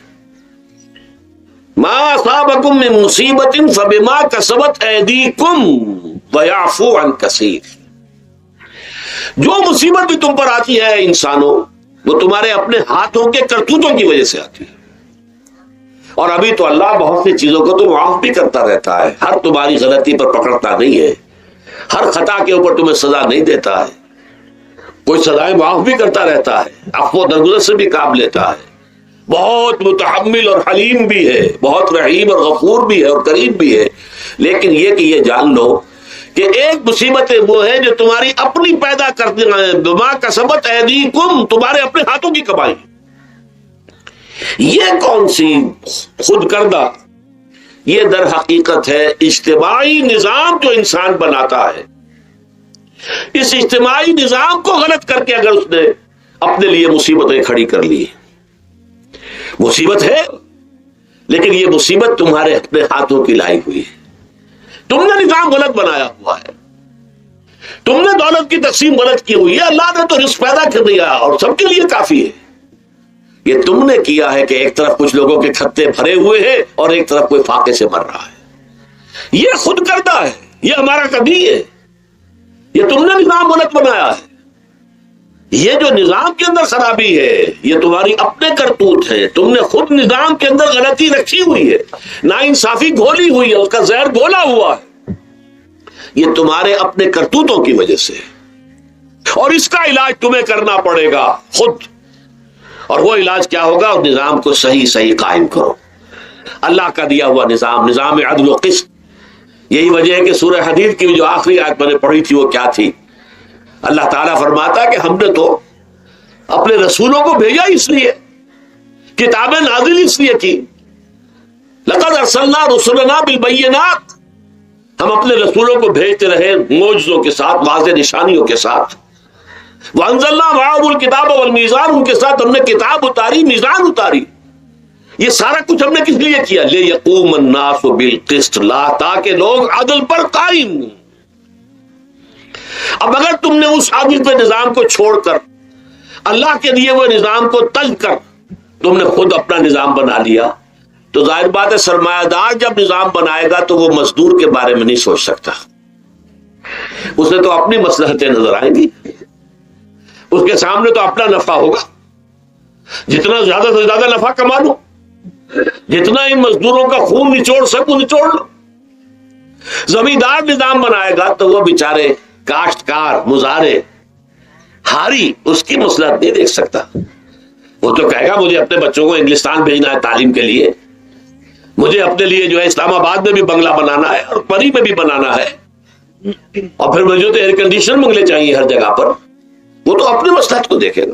ما اصابکم من مصیبت فبما کسبت ایدیکم ویعفو عن کثیر۔ جو مصیبت بھی تم پر آتی ہے انسانوں، وہ تمہارے اپنے ہاتھوں کے کرتوتوں کی وجہ سے آتی ہے، اور ابھی تو اللہ بہت سی چیزوں کو تو معاف بھی کرتا رہتا ہے، ہر تمہاری غلطی پر پکڑتا نہیں ہے، ہر خطا کے اوپر تمہیں سزا نہیں دیتا ہے، کوئی سزائیں معاف بھی کرتا رہتا ہے، عفو و درگزر سے بھی کام لیتا ہے، بہت متحمل اور حلیم بھی ہے، بہت رحیم اور غفور بھی ہے اور کریم بھی ہے۔ لیکن یہ کہ یہ جان لو کہ ایک مصیبتیں وہ ہیں جو تمہاری اپنی پیدا کرتی ہیں، بما کسبت ایدیکم، تمہارے اپنے ہاتھوں کی کمائی۔ یہ کون سی خود کردہ؟ یہ در حقیقت ہے اجتماعی نظام جو انسان بناتا ہے۔ اس اجتماعی نظام کو غلط کر کے اگر اس نے اپنے لیے مصیبتیں کھڑی کر لی، مصیبت ہے لیکن یہ مصیبت تمہارے اپنے ہاتھوں کی لائی ہوئی ہے، تم نے نظام غلط بنایا ہوا ہے، تم نے دولت کی تقسیم غلط کی ہوئی ہے، اللہ نے تو رزق پیدا کر دیا اور سب کے لیے کافی ہے، یہ تم نے کیا ہے کہ ایک طرف کچھ لوگوں کے کھتے بھرے ہوئے ہیں اور ایک طرف کوئی فاقے سے مر رہا ہے۔ یہ خود کردہ ہے، یہ ہمارا کبھی ہے، یہ تم نے نظام غلط بنایا ہے۔ یہ جو نظام کے اندر خرابی ہے یہ تمہاری اپنے کرتوت ہے، تم نے خود نظام کے اندر غلطی رکھی ہوئی ہے، ناانصافی گھولی ہوئی ہے، اس کا زہر گھولا ہوا ہے، یہ تمہارے اپنے کرتوتوں کی وجہ سے، اور اس کا علاج تمہیں کرنا پڑے گا خود۔ اور وہ علاج کیا ہوگا؟ اور نظام کو صحیح قائم کرو، اللہ کا دیا ہوا نظام، نظام عدل و قسط۔ یہی وجہ ہے کہ سورہ حدید کی جو آخری آیت میں نے پڑھی تھی وہ کیا تھی؟ اللہ تعالیٰ فرماتا کہ ہم نے تو اپنے رسولوں کو بھیجا اس لیے، کتابیں نازل اس لیے کی، لقد ارسلنا رسلنا بالبینات، ہم اپنے رسولوں کو بھیجتے رہے معجزوں کے ساتھ، واضح نشانیوں کے ساتھ، وانزلنا معهم الکتاب والمیزان، ان کے ساتھ ہم نے کتاب اتاری، میزان اتاری۔ یہ سارا کچھ ہم نے کس لیے کیا؟ لیقوم الناس بالقسط، تاکہ لوگ عدل پر قائم۔ اب اگر تم نے اس عادل پہ نظام کو چھوڑ کر اللہ کے دیے ہوئے نظام کو تج کر تم نے خود اپنا نظام بنا لیا، تو ظاہر بات ہے سرمایہ دار جب نظام بنائے گا تو وہ مزدور کے بارے میں نہیں سوچ سکتا، اسے تو اپنی مصلحتیں نظر آئیں گی، اس کے سامنے تو اپنا نفع ہوگا، جتنا زیادہ سے زیادہ نفع کما لو، جتنا ان مزدوروں کا خون نچوڑ سکوں نچوڑ لو۔ زمیندار نظام بنائے گا تو وہ بیچارے کاشتکار مزارے ہاری اس کی مصلحت نہیں دیکھ سکتا، وہ تو کہے گا مجھے اپنے بچوں کو انگلستان بھیجنا ہے تعلیم کے لیے، مجھے اپنے لیے جو ہے اسلام آباد میں بھی بنگلہ بنانا ہے اور پری میں بھی بنانا ہے، اور پھر مجھے تو ایئر کنڈیشن بنگلے چاہیے ہر جگہ پر، وہ تو اپنی مصلحت کو دیکھے گا۔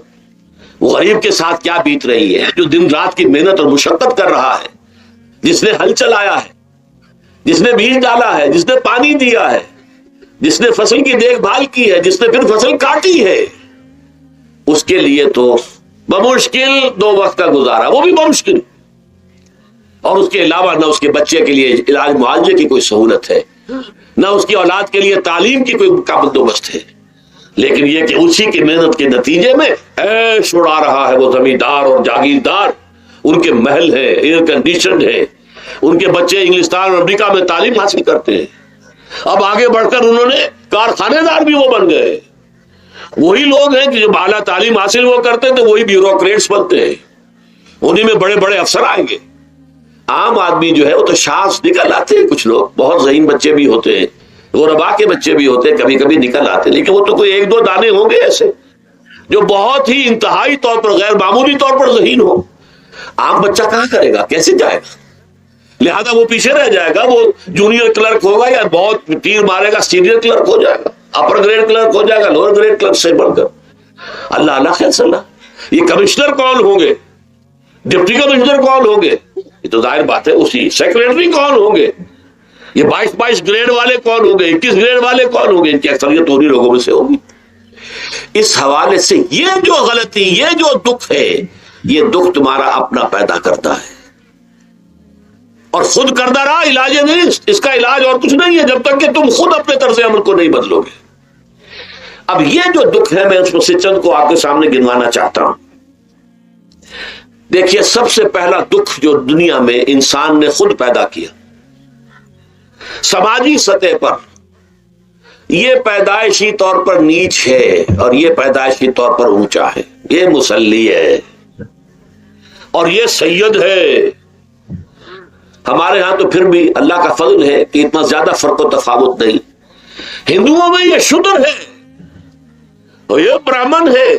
وہ غریب کے ساتھ کیا بیت رہی ہے جو دن رات کی محنت اور مشقت کر رہا ہے، جس نے ہل چلایا ہے، جس نے بیج ڈالا ہے، جس نے پانی دیا ہے، جس نے فصل کی دیکھ بھال کی ہے، جس نے پھر فصل کاٹی ہے، اس کے لیے تو بمشکل 2 وقت کا گزارا، وہ بھی بمشکل، اور اس کے علاوہ نہ اس کے بچے کے لیے علاج معالجے کی کوئی سہولت ہے، نہ اس کی اولاد کے لیے تعلیم کی کوئی بندوبست ہے، لیکن یہ کہ اسی کی محنت کے نتیجے میں عیش اڑا رہا ہے وہ زمیندار اور جاگیردار، ان کے محل ہیں، ایئر کنڈیشن ہے، ان کے بچے انگلستان اور امریکہ میں تعلیم حاصل کرتے ہیں، اب آگے بڑھ کر انہوں نے کارخانے دار بھی وہ بن گئے، وہی لوگ ہیں کہ جو اعلیٰ تعلیم حاصل وہ کرتے تھے وہی بیوروکریٹس بنتے ہیں، انہی میں بڑے بڑے افسر آئیں گے۔ عام آدمی جو ہے وہ تو شاذ نکل آتے ہیں، کچھ لوگ بہت ذہین بچے بھی ہوتے ہیں، غربا کے بچے بھی ہوتے ہیں، کبھی کبھی نکل آتے ہیں، لیکن وہ تو کوئی 1-2 دانے ہوں گے ایسے جو بہت ہی انتہائی طور پر غیر معمولی طور پر ذہین ہو۔ عام بچہ کہاں کرے گا، کیسے جائے گا؟ لہذا وہ پیچھے رہ جائے گا، وہ جونیئر کلرک ہوگا یا بہت تیر مارے گا سینئر کلرک ہو جائے گا، اپر گریڈ کلرک ہو جائے گا لوور گریڈ کلرک سے بڑھ کر۔ اللہ خیر صلی اللہ، یہ کمشنر کون ہوں گے، ڈپٹی کمشنر کون ہوں گے، یہ تو ظاہر بات ہے اسی، سیکریٹری کون ہوں گے، یہ 22 گریڈ والے کون ہوں گے، 21 گریڈ والے کون ہوں گے، ان کی اکثریت انہی لوگوں میں سے ہوگی۔ اس حوالے سے یہ جو غلطی، یہ جو دکھ ہے، یہ دکھ تمہارا اپنا پیدا کرتا ہے اور خود کردہ رہا علاج نہیں، اس کا علاج اور کچھ نہیں ہے جب تک کہ تم خود اپنے طرز عمل کو نہیں بدلو گے۔ اب یہ جو دکھ ہے میں اس میں سے چند کو آپ کے سامنے گنوانا چاہتا ہوں۔ دیکھیے، سب سے پہلا دکھ جو دنیا میں انسان نے خود پیدا کیا سماجی سطح پر، یہ پیدائشی طور پر نیچ ہے اور یہ پیدائشی طور پر اونچا ہے۔ یہ مصلی ہے اور یہ سید ہے۔ ہمارے ہاں تو پھر بھی اللہ کا فضل ہے کہ اتنا زیادہ فرق و تفاوت نہیں۔ ہندوؤں میں یہ شودر ہے اور یہ برہمن ہے۔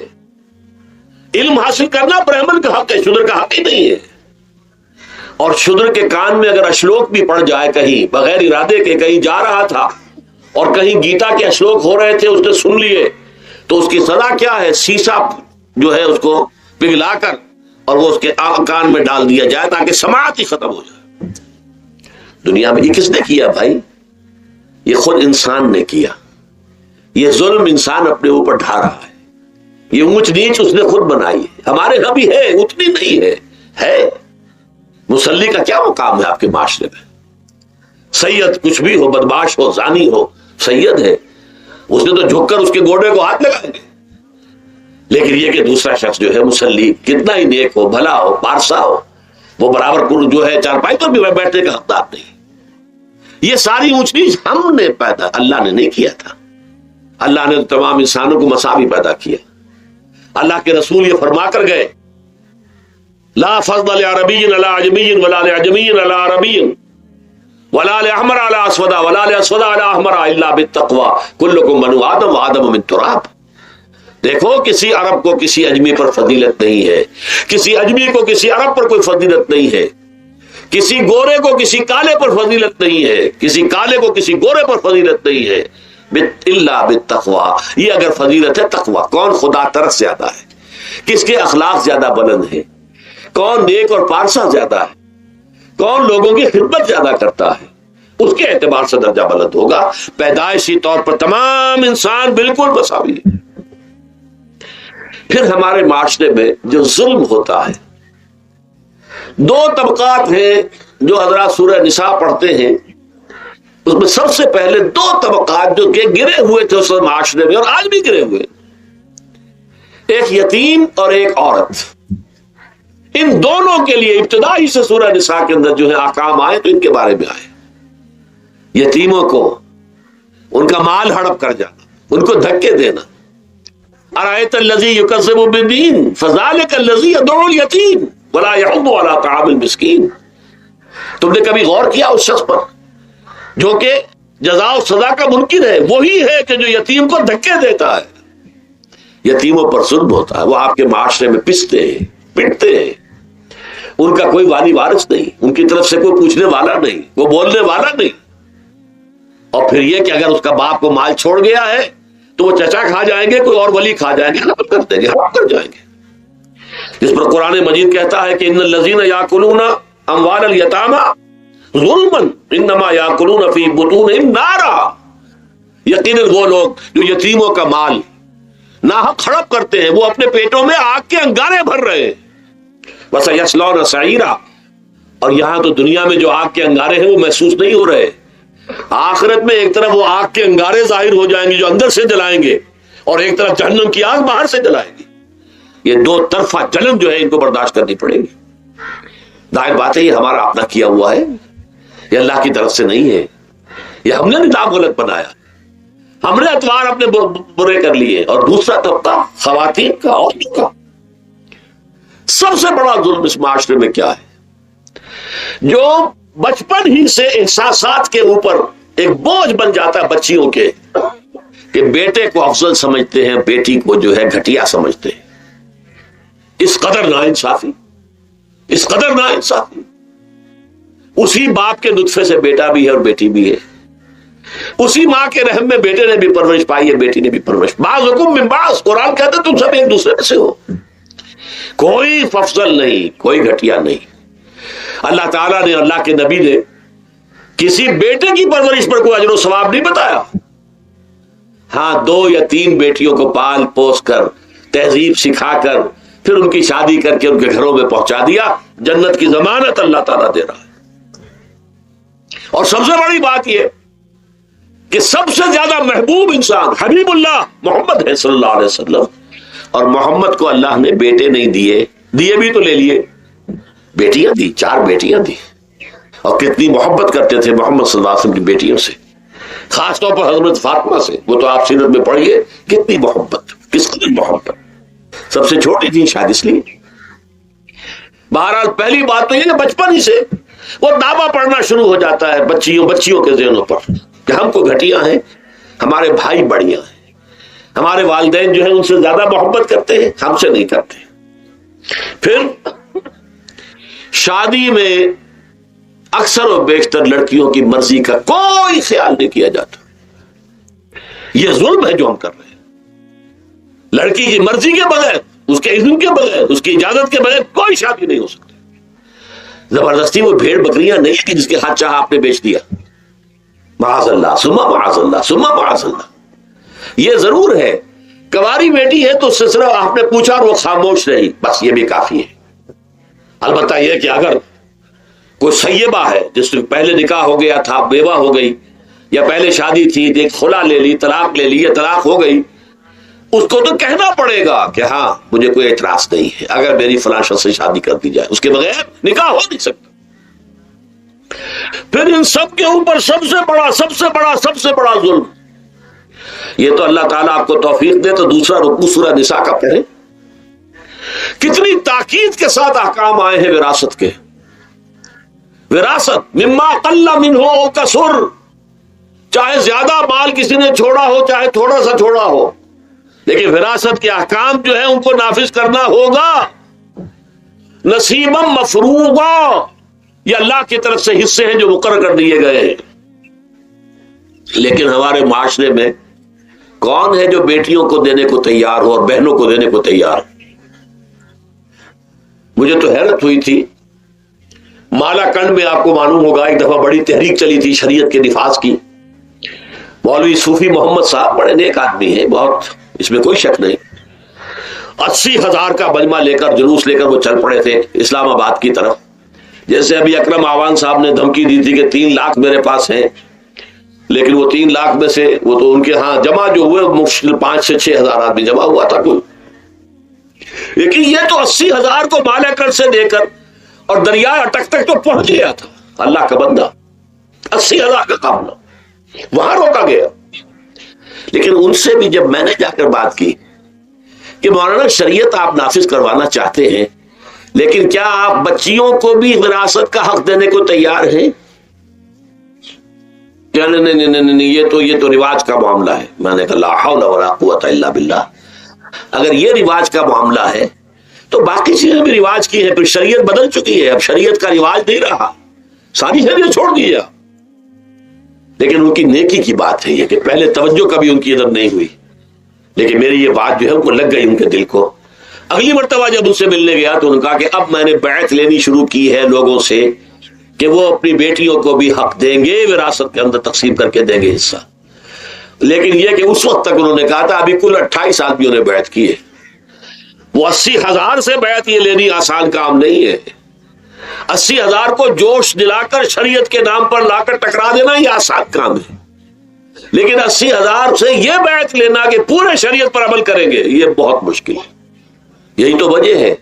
علم حاصل کرنا برہمن کا حق ہے، شودر کا حق ہی نہیں ہے۔ اور شودر کے کان میں اگر اشلوک بھی پڑ جائے کہیں بغیر ارادے کے، کہیں جا رہا تھا اور کہیں گیتا کے اشلوک ہو رہے تھے، اس نے سن لیے، تو اس کی سزا کیا ہے؟ سیسا جو ہے اس کو پگھلا کر اور وہ اس کے کان میں ڈال دیا جائے تاکہ سماعت ہی ختم ہو جائے۔ دنیا میں یہ کس نے کیا بھائی؟ یہ خود انسان نے کیا۔ یہ ظلم انسان اپنے اوپر ڈھا رہا ہے، یہ اونچ نیچ اس نے خود بنائی ہے۔ ہمارے یہاں بھی ہے، اتنی نہیں ہے۔ مصلی کا کیا مقام ہے آپ کے معاشرے میں؟ سید کچھ بھی ہو، بدماش ہو، زانی ہو، سید ہے، اس نے تو جھک کر اس کے گوڑے کو ہاتھ لگائیں گے۔ لیکن یہ کہ دوسرا شخص جو ہے مصلی، کتنا ہی نیک ہو، بھلا ہو، پارسا ہو، وہ برابر جو ہے چارپائی پر بھی بیٹھنے کا حقدار نہیں۔ یہ ساری اونچ نیچ ہم نے پیدا، اللہ نے نہیں کیا تھا۔ اللہ نے تو تمام انسانوں کو مساوی پیدا کیا۔ اللہ کے رسول یہ فرما کر گئے، لا فضل لعربی علی عجمی ولا لعجمی علی عربی ولا لأحمر علی اسود ولا لأسود علی احمر الا بالتقوی کلکم بنو آدم وآدم من تراب۔ دیکھو، کسی عرب کو کسی اجمی پر فضیلت نہیں ہے، کسی اجمی کو کسی عرب پر کوئی فضیلت نہیں ہے، کسی گورے کو کسی کالے پر فضیلت نہیں ہے، کسی کالے کو کسی گورے پر فضیلت نہیں ہے، الا بالتقوی۔ یہ اگر فضیلت ہے تقوی، کون خدا ترس زیادہ ہے، کس کے اخلاق زیادہ بلند ہے، کون نیک اور پارسا زیادہ ہے، کون لوگوں کی خدمت زیادہ کرتا ہے، اس کے اعتبار سے درجہ بلند ہوگا۔ پیدائشی طور پر تمام انسان بالکل مساوی ہے۔ پھر ہمارے معاشرے میں جو ظلم ہوتا ہے، دو طبقات ہیں جو حضرات سورہ نساء پڑھتے ہیں، اس میں سب سے پہلے دو طبقات جو کہ گرے ہوئے تھے اس معاشرے میں اور آج بھی گرے ہوئے، ایک یتیم اور ایک عورت۔ ان دونوں کے لیے ابتدائی سے سورہ نساء کے اندر جو ہے احکام آئے تو ان کے بارے میں آئے۔ یتیموں کو ان کا مال ہڑپ کر جانا، ان کو دھکے دینا۔ ارأیت الذی یکذب بالدین فذلک الذی یدعو الیتیم ولا یحض علی طعام المسکین۔ تم نے کبھی غور کیا اس شخص پر جو کہ جزا و سزا کا منکر ہے؟ وہی ہے کہ جو یتیم کو دھکے دیتا ہے۔ یتیموں پر ظلم ہوتا ہے، وہ آپ کے معاشرے میں پستے ہیں، پٹتے ہیں، ان کا کوئی والی وارث نہیں، ان کی طرف سے کوئی پوچھنے والا نہیں، وہ بولنے والا نہیں۔ اور پھر یہ کہ اگر اس کا باپ کو مال چھوڑ گیا ہے تو وہ چچا کھا جائیں گے، کوئی اور ولی کھا جائیں گے، حلال کر دیں گے، حرام کر جائیں گے۔ جس پر قرآن مجید کہتا ہے کہ ان الذین یاکلون اموال الیتامی ظلما انما یاکلون فی بطونہم نارا۔ یقیناً وہ لوگ جو یتیموں کا مال ناحق ہڑپ کرتے ہیں، وہ اپنے پیٹوں میں آگ کے انگارے بھر رہے ہیں۔ وَسَيَصْلَوْنَ سَعِيرًا، اور یہاں تو دنیا میں جو آگ کے انگارے ہیں وہ محسوس نہیں ہو رہے، آخرت میں ایک طرف وہ آگ کے انگارے ظاہر ہو جائیں گے جو اندر سے جلائیں گے، اور ایک طرف جہنم کی آگ باہر سے جلائیں گے۔ یہ دو طرفہ جلن جو ہے ان کو برداشت کرنی پڑے گی۔ ظاہر بات ہے یہ ہمارا اپنا کیا ہوا ہے، یہ اللہ کی طرف سے نہیں ہے، یہ ہم نے نظام غلط بنایا، ہم نے اتوار اپنے برے کر لیے۔ اور دوسرا طبقہ خواتین کا، عورتوں کا۔ سب سے بڑا ظلم اس معاشرے میں کیا ہے؟ جو بچپن ہی سے احساسات کے اوپر ایک بوجھ بن جاتا ہے بچیوں کے، کہ بیٹے کو افضل سمجھتے ہیں، بیٹی کو جو ہے گھٹیا سمجھتے ہیں۔ اس قدر ناانصافی، اس قدر ناانصافی۔ اسی باپ کے نطفے سے بیٹا بھی ہے اور بیٹی بھی ہے، اسی ماں کے رحم میں بیٹے نے بھی پرورش پائی ہے، بیٹی نے بھی پرورش۔ بعضکم من بعض، قرآن کہتا ہے تم سب ایک دوسرے میں سے ہو، کوئی افضل نہیں، کوئی گھٹیا نہیں۔ اللہ تعالیٰ نے، اللہ کے نبی نے کسی بیٹے کی پرورش پر کوئی اجر و ثواب نہیں بتایا، ہاں 2 یا 3 بیٹیوں کو پال پوس کر تہذیب سکھا کر پھر ان کی شادی کر کے ان کے گھروں میں پہنچا دیا، جنت کی ضمانت اللہ تعالیٰ دے رہا ہے۔ اور سب سے بڑی بات یہ کہ سب سے زیادہ محبوب انسان حبیب اللہ محمد ہے صلی اللہ علیہ وسلم، اور محمد کو اللہ نے بیٹے نہیں دیے بھی تو لے لیے، بیٹیاں دی، 4 بیٹیاں دی، اور کتنی محبت کرتے تھے محمد صلی اللہ علیہ وسلم کی بیٹیوں سے، خاص طور پر حضرت فاطمہ سے، وہ تو آپ سیرت میں پڑھیے کتنی محبت، کس قدر محبت، سب سے چھوٹی تھی شاید اس لیے۔ بہرحال پہلی بات تو یہ کہ بچپن ہی سے وہ دعویٰ پڑھنا شروع ہو جاتا ہے بچیوں کے ذہنوں پر کہ ہم کو گھٹیا ہیں، ہمارے بھائی بڑھیا ہیں، ہمارے والدین جو ہیں ان سے زیادہ محبت کرتے ہیں، ہم سے نہیں کرتے۔ پھر شادی میں اکثر و بیشتر لڑکیوں کی مرضی کا کوئی خیال نہیں کیا جاتا، یہ ظلم ہے جو ہم کر رہے ہیں۔ لڑکی کی مرضی کے بغیر، اس کے اذن کے بغیر، اس کی اجازت کے بغیر کوئی شادی نہیں ہو سکتی۔ زبردستی وہ بھیڑ بکریاں نہیں کہ جس کے ہاتھ چاہا آپ نے بیچ دیا، معاذ اللہ ثم معاذ اللہ ثم معاذ اللہ۔ یہ ضرور ہے کنواری بیٹی ہے تو اس سے صرف آپ نے پوچھا اور وہ خاموش رہی، بس یہ بھی کافی ہے۔ البتہ یہ کہ اگر کوئی سیبہ ہے جس سے پہلے نکاح ہو گیا تھا، بیوہ ہو گئی، یا پہلے شادی تھی ایک خلا لے لی، طلاق لے لی یا طلاق ہو گئی، اس کو تو کہنا پڑے گا کہ ہاں مجھے کوئی اعتراض نہیں ہے اگر میری فلاں شخص سے شادی کر دی جائے، اس کے بغیر نکاح ہو نہیں سکتا۔ پھر ان سب کے اوپر سب سے بڑا ظلم، یہ تو اللہ تعالیٰ آپ کو توفیق دے تو دوسرا رکوع سورہ نساء کا پڑھیں، کتنی تاکید کے ساتھ احکام آئے ہیں وراثت کے۔ وراثت مما قل منہ او کثر، چاہے زیادہ مال کسی نے چھوڑا ہو چاہے تھوڑا سا چھوڑا ہو، لیکن وراثت کے احکام جو ہیں ان کو نافذ کرنا ہوگا۔ نصیبا مفروضا، یہ اللہ کی طرف سے حصے ہیں جو مقرر کر دیے گئے ہیں۔ لیکن ہمارے معاشرے میں کون ہے جو بیٹیوں کو دینے کو تیار ہو اور بہنوں کو دینے کو تیار؟ مجھے تو حیرت ہوئی تھی، مالا کنڈ میں آپ کو معلوم ہوگا ایک دفعہ بڑی تحریک چلی تھی شریعت کے نفاذ کی۔ مولوی صوفی محمد صاحب بڑے نیک آدمی ہیں، بہت، اس میں کوئی شک نہیں، 80,000 کا مجمع لے کر جلوس لے کر وہ چل پڑے تھے اسلام آباد کی طرف۔ جیسے ابھی اکرم آوان صاحب نے دھمکی دی تھی کہ 3 لاکھ میرے پاس ہیں، لیکن وہ 3 لاکھ میں سے وہ تو ان کے ہاں جمع جو ہوئے مشکل 5 سے 6,000 آدمی جمع ہوا تھا کوئی، لیکن یہ تو 80,000 کو مالا کنڈ سے دے کر اور دریا اٹک تک تو پہنچ گیا تھا۔ اللہ کا بندہ 80,000 کا قافلہ وہاں روکا گیا۔ لیکن ان سے بھی جب میں نے جا کر بات کی کہ مولانا شریعت آپ نافذ کروانا چاہتے ہیں، لیکن کیا آپ بچیوں کو بھی وراثت کا حق دینے کو تیار ہیں؟ کیا نہیں، یہ تو رواج کا معاملہ ہے۔ میں نے کہا لا حول ولا قوت الا باللہ، اگر یہ رواج کا معاملہ ہے تو باقی چیزیں بھی رواج کی ہیں، پھر شریعت بدل چکی ہے، اب شریعت کا رواج نہیں رہا، ساری شریعت چھوڑ دیا۔ لیکن ان کی نیکی کی بات ہے یہ کہ پہلے توجہ کبھی ان کی ادھر نہیں ہوئی، لیکن میری یہ بات جو ہے ان کو لگ گئی ان کے دل کو۔ اگلی مرتبہ جب ان سے ملنے گیا تو انہوں نے کہا کہ اب میں نے بیعت لینی شروع کی ہے لوگوں سے کہ وہ اپنی بیٹیوں کو بھی حق دیں گے، وراثت کے اندر تقسیم کر کے دیں گے حصہ۔ لیکن یہ کہ اس وقت تک انہوں نے کہا تھا ابھی کل 28 آدمیوں نے بیعت کی ہے، وہ 80,000 سے بیعت یہ لینی آسان کام نہیں ہے۔ 80,000 کو جوش دلا کر شریعت کے نام پر لا کر ٹکرا دینا یہ آسان کام ہے، لیکن 80,000 سے یہ بیعت لینا کہ پورے شریعت پر عمل کریں گے یہ بہت مشکل ہے۔ یہی تو وجہ ہے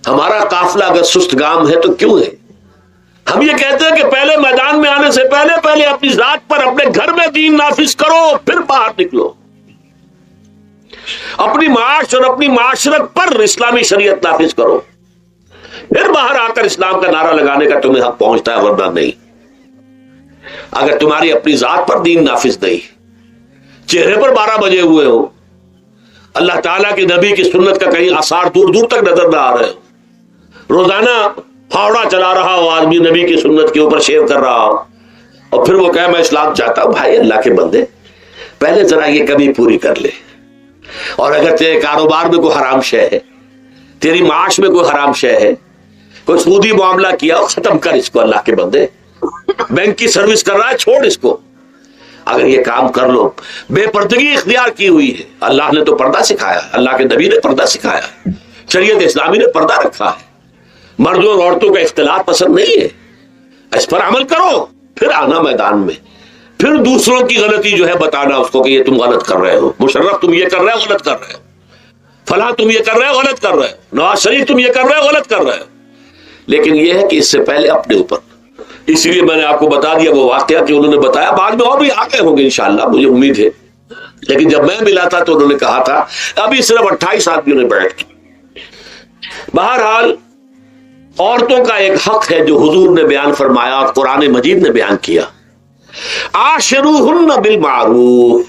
ہمارا قافلہ اگر سست گام ہے تو کیوں ہے؟ ہم یہ کہتے ہیں کہ پہلے میدان میں آنے سے پہلے اپنی ذات پر اپنے گھر میں دین نافذ کرو، پھر باہر نکلو، اپنی معاش اور اپنی معاشرت پر اسلامی شریعت نافذ کرو، پھر باہر آ کر اسلام کا نعرہ لگانے کا تمہیں حق پہنچتا ہے، ورنہ نہیں۔ اگر تمہاری اپنی ذات پر دین نافذ نہیں، چہرے پر 12 بجے ہوئے ہو، اللہ تعالیٰ کے نبی کی سنت کا کہیں آثار دور دور تک نظر نہ آ رہے ہو، روزانہ پھاوڑا چلا رہا ہو آدمی نبی کی سنت کے اوپر شیو کر رہا ہو، اور پھر وہ کہے میں اسلام چاہتا ہوں، بھائی اللہ کے بندے پہلے ذرا یہ کمی پوری کر لے۔ اور اگر تیرے کاروبار میں کوئی حرام شے ہے، تیری معاش میں کوئی حرام شے ہے، کوئی سودی معاملہ کیا، ختم کر اس کو اللہ کے بندے۔ بینک کی سروس کر رہا ہے، چھوڑ اس کو۔ اگر یہ کام کر لو. بے پردگی اختیار کی ہوئی ہے. اللہ نے تو پردہ سکھایا ہے, اللہ کے نبی نے پردہ سکھایا ہے, شریعت اسلامی نے پردہ رکھا ہے. مردوں اور عورتوں کا اختلاط پسند نہیں ہے. اس پر عمل کرو, پھر آنا میدان میں, پھر دوسروں کی غلطی جو ہے بتانا اس کو کہ یہ تم غلط کر رہے ہو, مشرف تم یہ کر رہے ہو غلط کر رہے ہو, فلاں تم یہ کر رہے ہو غلط کر رہے ہو, نواز شریف تم یہ کر رہے ہو غلط کر رہے ہو. لیکن یہ ہے کہ اس سے پہلے اپنے اوپر, اس لیے میں نے آپ کو بتا دیا وہ واقعہ کہ انہوں نے بتایا, بعد میں اور بھی آگے ہوں گے انشاءاللہ, مجھے امید ہے. لیکن جب میں ملا تھا تو انہوں نے کہا تھا ابھی صرف 28 آدمیوں نے بیٹھ کی. بہرحال عورتوں کا ایک حق ہے جو حضور نے بیان فرمایا اور قرآن مجید نے بیان کیا. عاشروہن بالمعروف,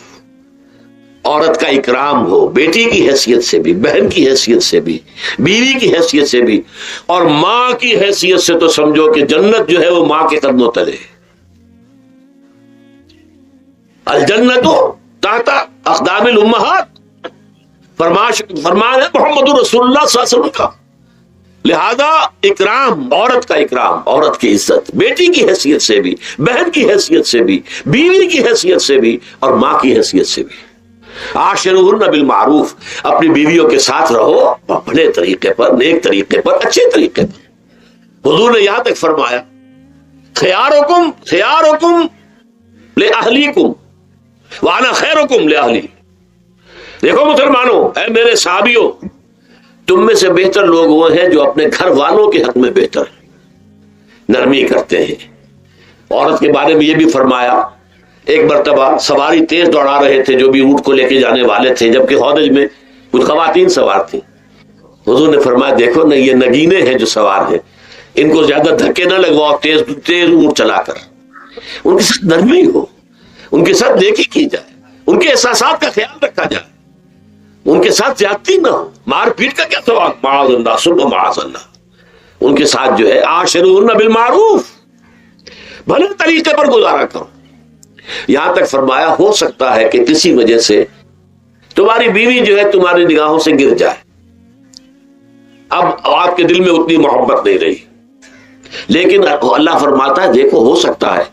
عورت کا اکرام ہو, بیٹی کی حیثیت سے بھی, بہن کی حیثیت سے بھی, بیوی کی حیثیت سے بھی, اور ماں کی حیثیت سے تو سمجھو کہ جنت جو ہے وہ ماں کے قدموں تلے. الجنت تحت اقدام الامہات, فرمان ہے محمد رسول اللہ صلی اللہ علیہ وسلم کا. لہذا اکرام, عورت کا اکرام, عورت کی عزت, بیٹی کی حیثیت سے بھی, بہن کی حیثیت سے بھی, بیوی کی حیثیت سے بھی, اور ماں کی حیثیت سے بھی. عاشروہن بالمعروف, اپنی بیویوں کے ساتھ رہو بھلے طریقے پر, نیک طریقے پر, اچھے طریقے پر. حضور نے یہاں تک فرمایا خیارکم لأہلیکم وانا خیرکم لأہلی. دیکھو مسلمانوں, اے میرے صحابیوں, تم میں سے بہتر لوگ وہ ہیں جو اپنے گھر والوں کے حق میں بہتر ہیں, نرمی کرتے ہیں. عورت کے بارے میں یہ بھی فرمایا, ایک مرتبہ سواری تیز دوڑا رہے تھے جو بھی اونٹ کو لے کے جانے والے تھے, جبکہ ہودج میں کچھ خواتین سوار تھیں. حضور نے فرمایا دیکھو نا, یہ نگینے ہیں جو سوار ہیں, ان کو زیادہ دھکے نہ لگواؤ تیز تیز اونٹ چلا کر. ان کے ساتھ نرمی ہو, ان کے ساتھ نیکی کی جائے, ان کے احساسات کا خیال رکھا جائے, ان کے ساتھ زیادتی نہ ہو. مار پیٹ کا کیا سوال, معاذ اللہ ثم معاذ اللہ. ان کے ساتھ جو ہے عاشروہن بالمعروف, بھلے طریقے پر گزارا کرو. یہاں تک فرمایا ہو سکتا ہے کہ کسی وجہ سے تمہاری بیوی جو ہے تمہاری نگاہوں سے گر جائے, اب آپ کے دل میں اتنی محبت نہیں رہی, لیکن اللہ فرماتا ہے دیکھو ہو سکتا ہے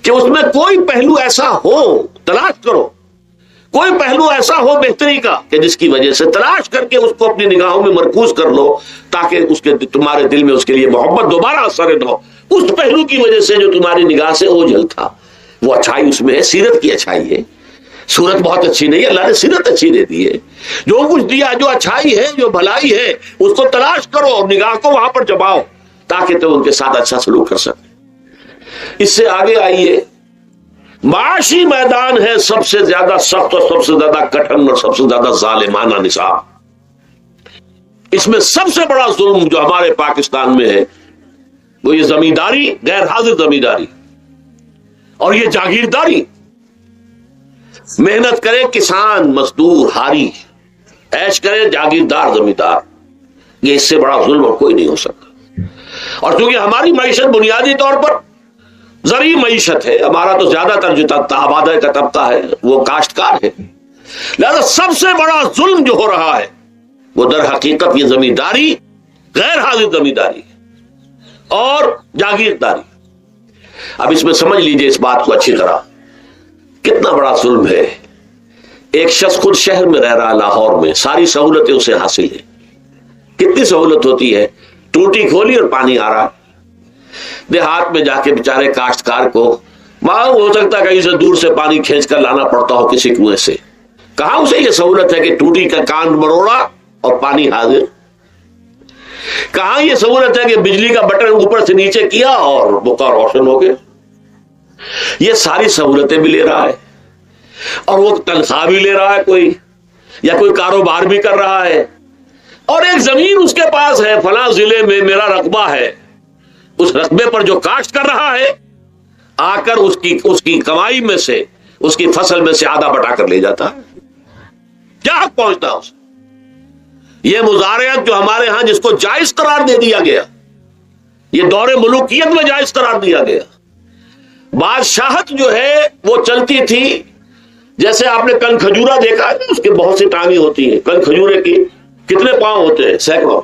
کہ اس میں کوئی پہلو ایسا ہو, تلاش کرو, کوئی پہلو ایسا ہو بہتری کا کہ جس کی وجہ سے تلاش کر کے اس کو اپنی نگاہوں میں مرکوز کر لو, تاکہ اس کے تمہارے دل میں اس کے لیے محبت دوبارہ اثر نہ ہو. اس پہلو کی وجہ سے جو تمہاری نگاہ سے اوجھل تھا, وہ اچھائی اس میں ہے, سیرت کی اچھائی ہے. صورت بہت اچھی نہیں ہے, اللہ نے سیرت اچھی دے دی ہے. جو کچھ دیا, جو اچھائی ہے, جو بھلائی ہے, اس کو تلاش کرو اور نگاہ کو وہاں پر جماؤ تاکہ تم ان کے ساتھ اچھا سلوک کر سکے. اس سے آگے آئیے, معاشی میدان ہے سب سے زیادہ سخت اور سب سے زیادہ کٹھن اور سب سے زیادہ ظالمانہ نصاب. اس میں سب سے بڑا ظلم جو ہمارے پاکستان میں ہے وہ یہ زمینداری, غیر حاضر زمینداری, اور یہ جاگیرداری. محنت کرے کسان مزدور ہاری, عیش کرے جاگیردار زمیندار. یہ اس سے بڑا ظلم اور کوئی نہیں ہو سکتا. اور چونکہ ہماری معیشت بنیادی طور پر زرعی معیشت ہے, ہمارا تو زیادہ تر جو آبادی کا طبقہ ہے وہ کاشتکار ہے, لہذا سب سے بڑا ظلم جو ہو رہا ہے وہ در حقیقت یہ زمینداری, غیر حاضر زمینداری اور جاگیرداری. اب اس میں سمجھ لیجئے اس بات کو اچھی طرح, کتنا بڑا ظلم ہے. ایک شخص خود شہر میں رہ رہا ہے, لاہور میں, ساری سہولتیں اسے حاصل ہیں. کتنی سہولت ہوتی ہے, ٹوٹی کھولی اور پانی آ رہا. دیہات میں جا کے بیچارے کاشتکار کو معلوم ہو سکتا ہے کہیں سے دور سے پانی کھینچ کر لانا پڑتا ہو کسی کنویں سے. کہاں اسے یہ سہولت ہے کہ ٹوٹی کا کان مروڑا اور پانی حاضر. کہاں یہ سہولت ہے کہ بجلی کا بٹن اوپر سے نیچے کیا اور بکا روشن ہو گیا. یہ ساری سہولتیں بھی لے رہا ہے اور وہ تنخواہ بھی لے رہا ہے کوئی, یا کوئی کاروبار بھی کر رہا ہے, اور ایک زمین اس کے پاس ہے, فلاں ضلع میں میرا رقبہ ہے, اس رقبے پر جو کاشت کر رہا ہے آ کر اس کی کمائی میں سے, اس کی فصل میں سے آدھا بٹا کر لے جاتا ہے. کیا حق پہنچتا ہے اسے؟ یہ مزارعت جو ہمارے ہاں جس کو جائز قرار دے دیا گیا, یہ دور ملوکیت میں جائز قرار دیا گیا. بادشاہت جو ہے وہ چلتی تھی, جیسے آپ نے کن کھجورا دیکھا ہے, اس کے بہت سی ٹانگیں ہوتی ہیں. کن کھجورے کی کتنے پاؤں ہوتے ہیں؟ سینکڑوں.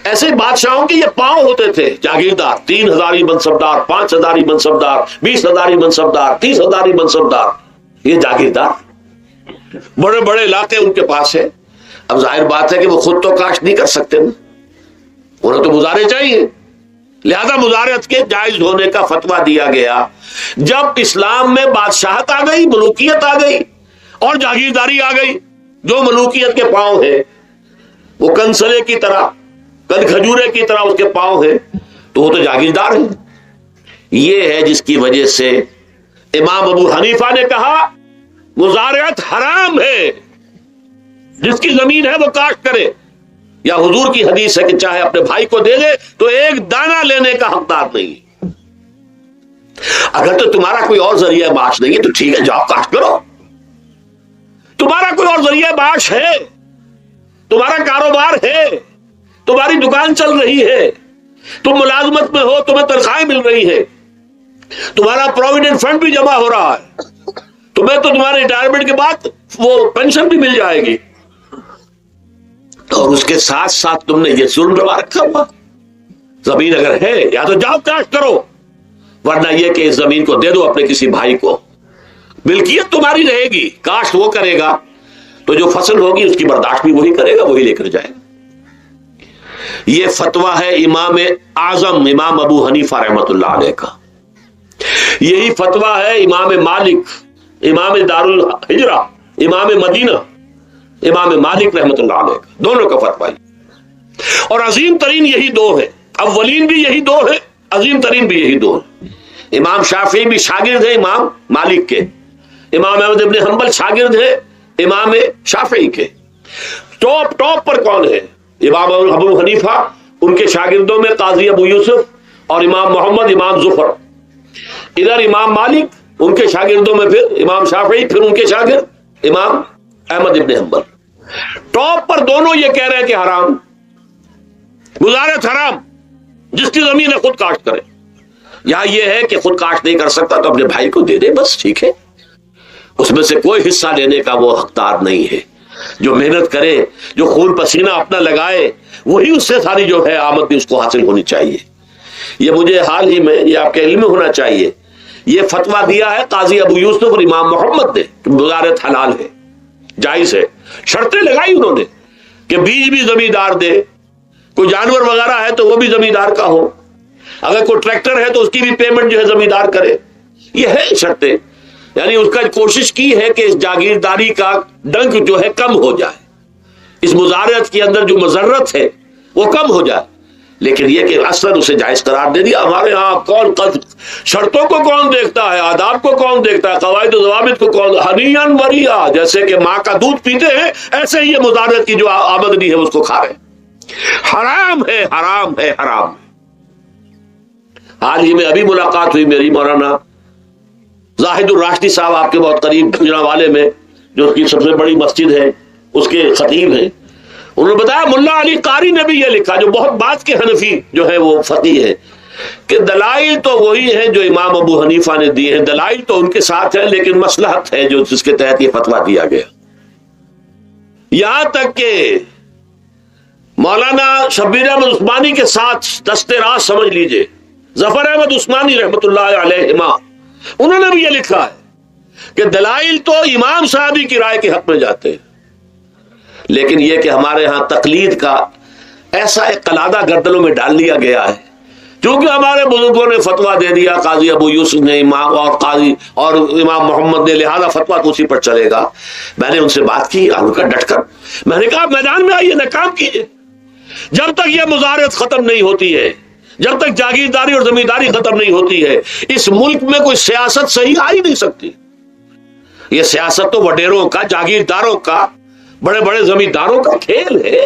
ایسے بادشاہوں کے یہ پاؤں ہوتے تھے جاگیردار، 3,000 منصبدار، 5,000 منصبدار، 20,000 منصبدار، 30,000 منصبدار، یہ جاگیردار، بڑے بڑے علاقے ان کے پاس ہے۔ اب ظاہر بات ہے کہ وہ خود تو کاشت نہیں کر سکتے نا، انہیں تو مزارع چاہیے، لہذا مزارعت کے جائز ہونے کا فتویٰ دیا گیا۔ جب اسلام میں بادشاہت آ گئی، ملوکیت آ گئی اور جاگیرداری آ گئی، جو ملوکیت کے پاؤں ہے وہ کنسلے کی طرح، کل کھجورے کی طرح اس کے پاؤں ہے، تو وہ تو جاگیردار ہے۔ یہ ہے جس کی وجہ سے امام ابو حنیفہ نے کہا مزارعت حرام ہے، جس کی زمین ہے وہ کاشت کرے، یا حضور کی حدیث ہے کہ چاہے اپنے بھائی کو دے دے تو ایک دانہ لینے کا حقدار نہیں۔ اگر تو تمہارا کوئی اور ذریعہ معاش نہیں ہے تو ٹھیک ہے، جاؤ کاشت کرو، تمہارا کوئی اور ذریعہ معاش ہے، تمہارا کاروبار ہے، تمہاری دکان چل رہی ہے، تم ملازمت میں ہو، تمہیں تنخواہیں مل رہی ہے، تمہارا پروویڈنٹ فنڈ بھی جمع ہو رہا ہے، تمہیں تو تمہارے ریٹائرمنٹ کے بعد وہ پینشن بھی مل جائے گی، اور اس کے ساتھ ساتھ تم نے یہ ظلم روا رکھا ہوا۔ زمین اگر ہے یا تو جاؤ کاشت کرو، ورنہ یہ کہ اس زمین کو دے دو اپنے کسی بھائی کو، ملکیت تمہاری رہے گی، کاشت وہ کرے گا تو جو فصل ہوگی اس کی برداشت بھی وہی کرے گا، وہی لے کر جائے گا۔ یہ فتویٰ ہے امام اعظم امام ابو حنیفہ رحمۃ اللہ علیہ کا، یہی فتویٰ ہے امام مالک، امام دار الحجرہ، امام مدینہ، امام مالک رحمۃ اللہ علیہ کا، دونوں کا فتویٰ۔ اور عظیم ترین یہی دو ہے، اولین بھی یہی دو ہے، عظیم ترین بھی یہی دو ہے۔ امام شافعی بھی شاگرد ہے امام مالک کے، امام احمد ابن حنبل شاگرد ہے امام شافعی کے۔ ٹاپ پر کون ہے؟ امام ابو حنیفہ، ان کے شاگردوں میں قاضی ابو یوسف اور امام محمد امام ظفر، ادھر امام مالک، ان کے شاگردوں میں پھر امام شافعی، پھر ان کے شاگرد امام احمد ابن حنبل۔ ٹاپ پر دونوں یہ کہہ رہے ہیں کہ حرام، مزارعت حرام، جس کی زمین ہے خود کاشت کرے۔ یہاں یہ ہے کہ خود کاشت نہیں کر سکتا تو اپنے بھائی کو دے دے، بس ٹھیک ہے، اس میں سے کوئی حصہ لینے کا وہ حقدار نہیں ہے۔ جو محنت کرے، جو خون پسینہ اپنا لگائے، وہی اس سے ساری جو ہے آمد بھی اس کو حاصل ہونی چاہیے۔ یہ مجھے حال ہی میں، یہ آپ کے علم میں ہونا چاہیے، یہ فتویٰ دیا ہے قاضی ابو یوسف اور امام محمد نے کہ مزارعت حلال ہے، جائز ہے۔ شرطیں لگائی انہوں نے کہ بیج بھی زمیندار دے، کوئی جانور وغیرہ ہے تو وہ بھی زمیندار کا ہو، اگر کوئی ٹریکٹر ہے تو اس کی بھی پیمنٹ جو ہے زمیندار کرے، یہ ہے شرطیں۔ یعنی اس کا کوشش کی ہے کہ اس جاگیرداری کا ڈنک جو ہے کم ہو جائے، اس مزارعت کے اندر جو مضرت ہے وہ کم ہو جائے، لیکن یہ کہ اصلاً اسے جائز قرار دے دیا۔ ہمارے ہاں کون شرطوں کو کون دیکھتا ہے، آداب کو کون دیکھتا ہے، قواعد و ضوابط کو کون، ہنیئن مریا، جیسے کہ ماں کا دودھ پیتے ہیں ایسے ہی یہ مزارعت کی جو آمدنی ہے اس کو کھا رہے ہیں۔ حرام ہے، حرام ہے، حرام ہے۔ حال ہی میں ابھی ملاقات ہوئی میری مولانا زاہد الراشدی صاحب، آپ کے بہت قریب گجرانوالے میں جو اس کی سب سے بڑی مسجد ہے اس کے خطیب ہیں، انہوں نے بتایا ملا علی قاری نے بھی یہ لکھا، جو بہت بعد کے حنفی جو ہے وہ فقیہ ہے، کہ دلائل تو وہی ہیں جو امام ابو حنیفہ نے دیے ہیں، دلائل تو ان کے ساتھ ہیں، لیکن مصلحت ہے جو جس کے تحت یہ فتویٰ دیا گیا۔ یہاں تک کہ مولانا شبیر احمد عثمانی کے ساتھ دست راست سمجھ لیجئے ظفر احمد عثمانی رحمۃ اللہ علیہما، انہوں نے بھی یہ لکھا ہے کہ دلائل تو امام صاحبی کی رائے کے حق میں جاتے ہیں، لیکن یہ کہ ہمارے ہاں تقلید کا ایسا ایک قلادہ گردنوں میں ڈال دیا گیا ہے، کیونکہ ہمارے بزرگوں نے فتویٰ دے دیا، قاضی ابو یوسف نے، امام اور قاضی اور امام محمد نے، لہذا فتویٰ تو اسی پر چلے گا۔ میں نے ان سے بات کی، ان کا ڈٹ کر میں نے کہا میدان میں آئیے، نہ کام کیجیے، جب تک یہ مزارعت ختم نہیں ہوتی ہے، جب تک جاگیرداری اور زمینداری ختم نہیں ہوتی ہے، اس ملک میں کوئی سیاست صحیح آ ہی نہیں سکتی۔ یہ سیاست تو وڈیروں کا، جاگیرداروں کا، بڑے بڑے زمینداروں کا کھیل ہے۔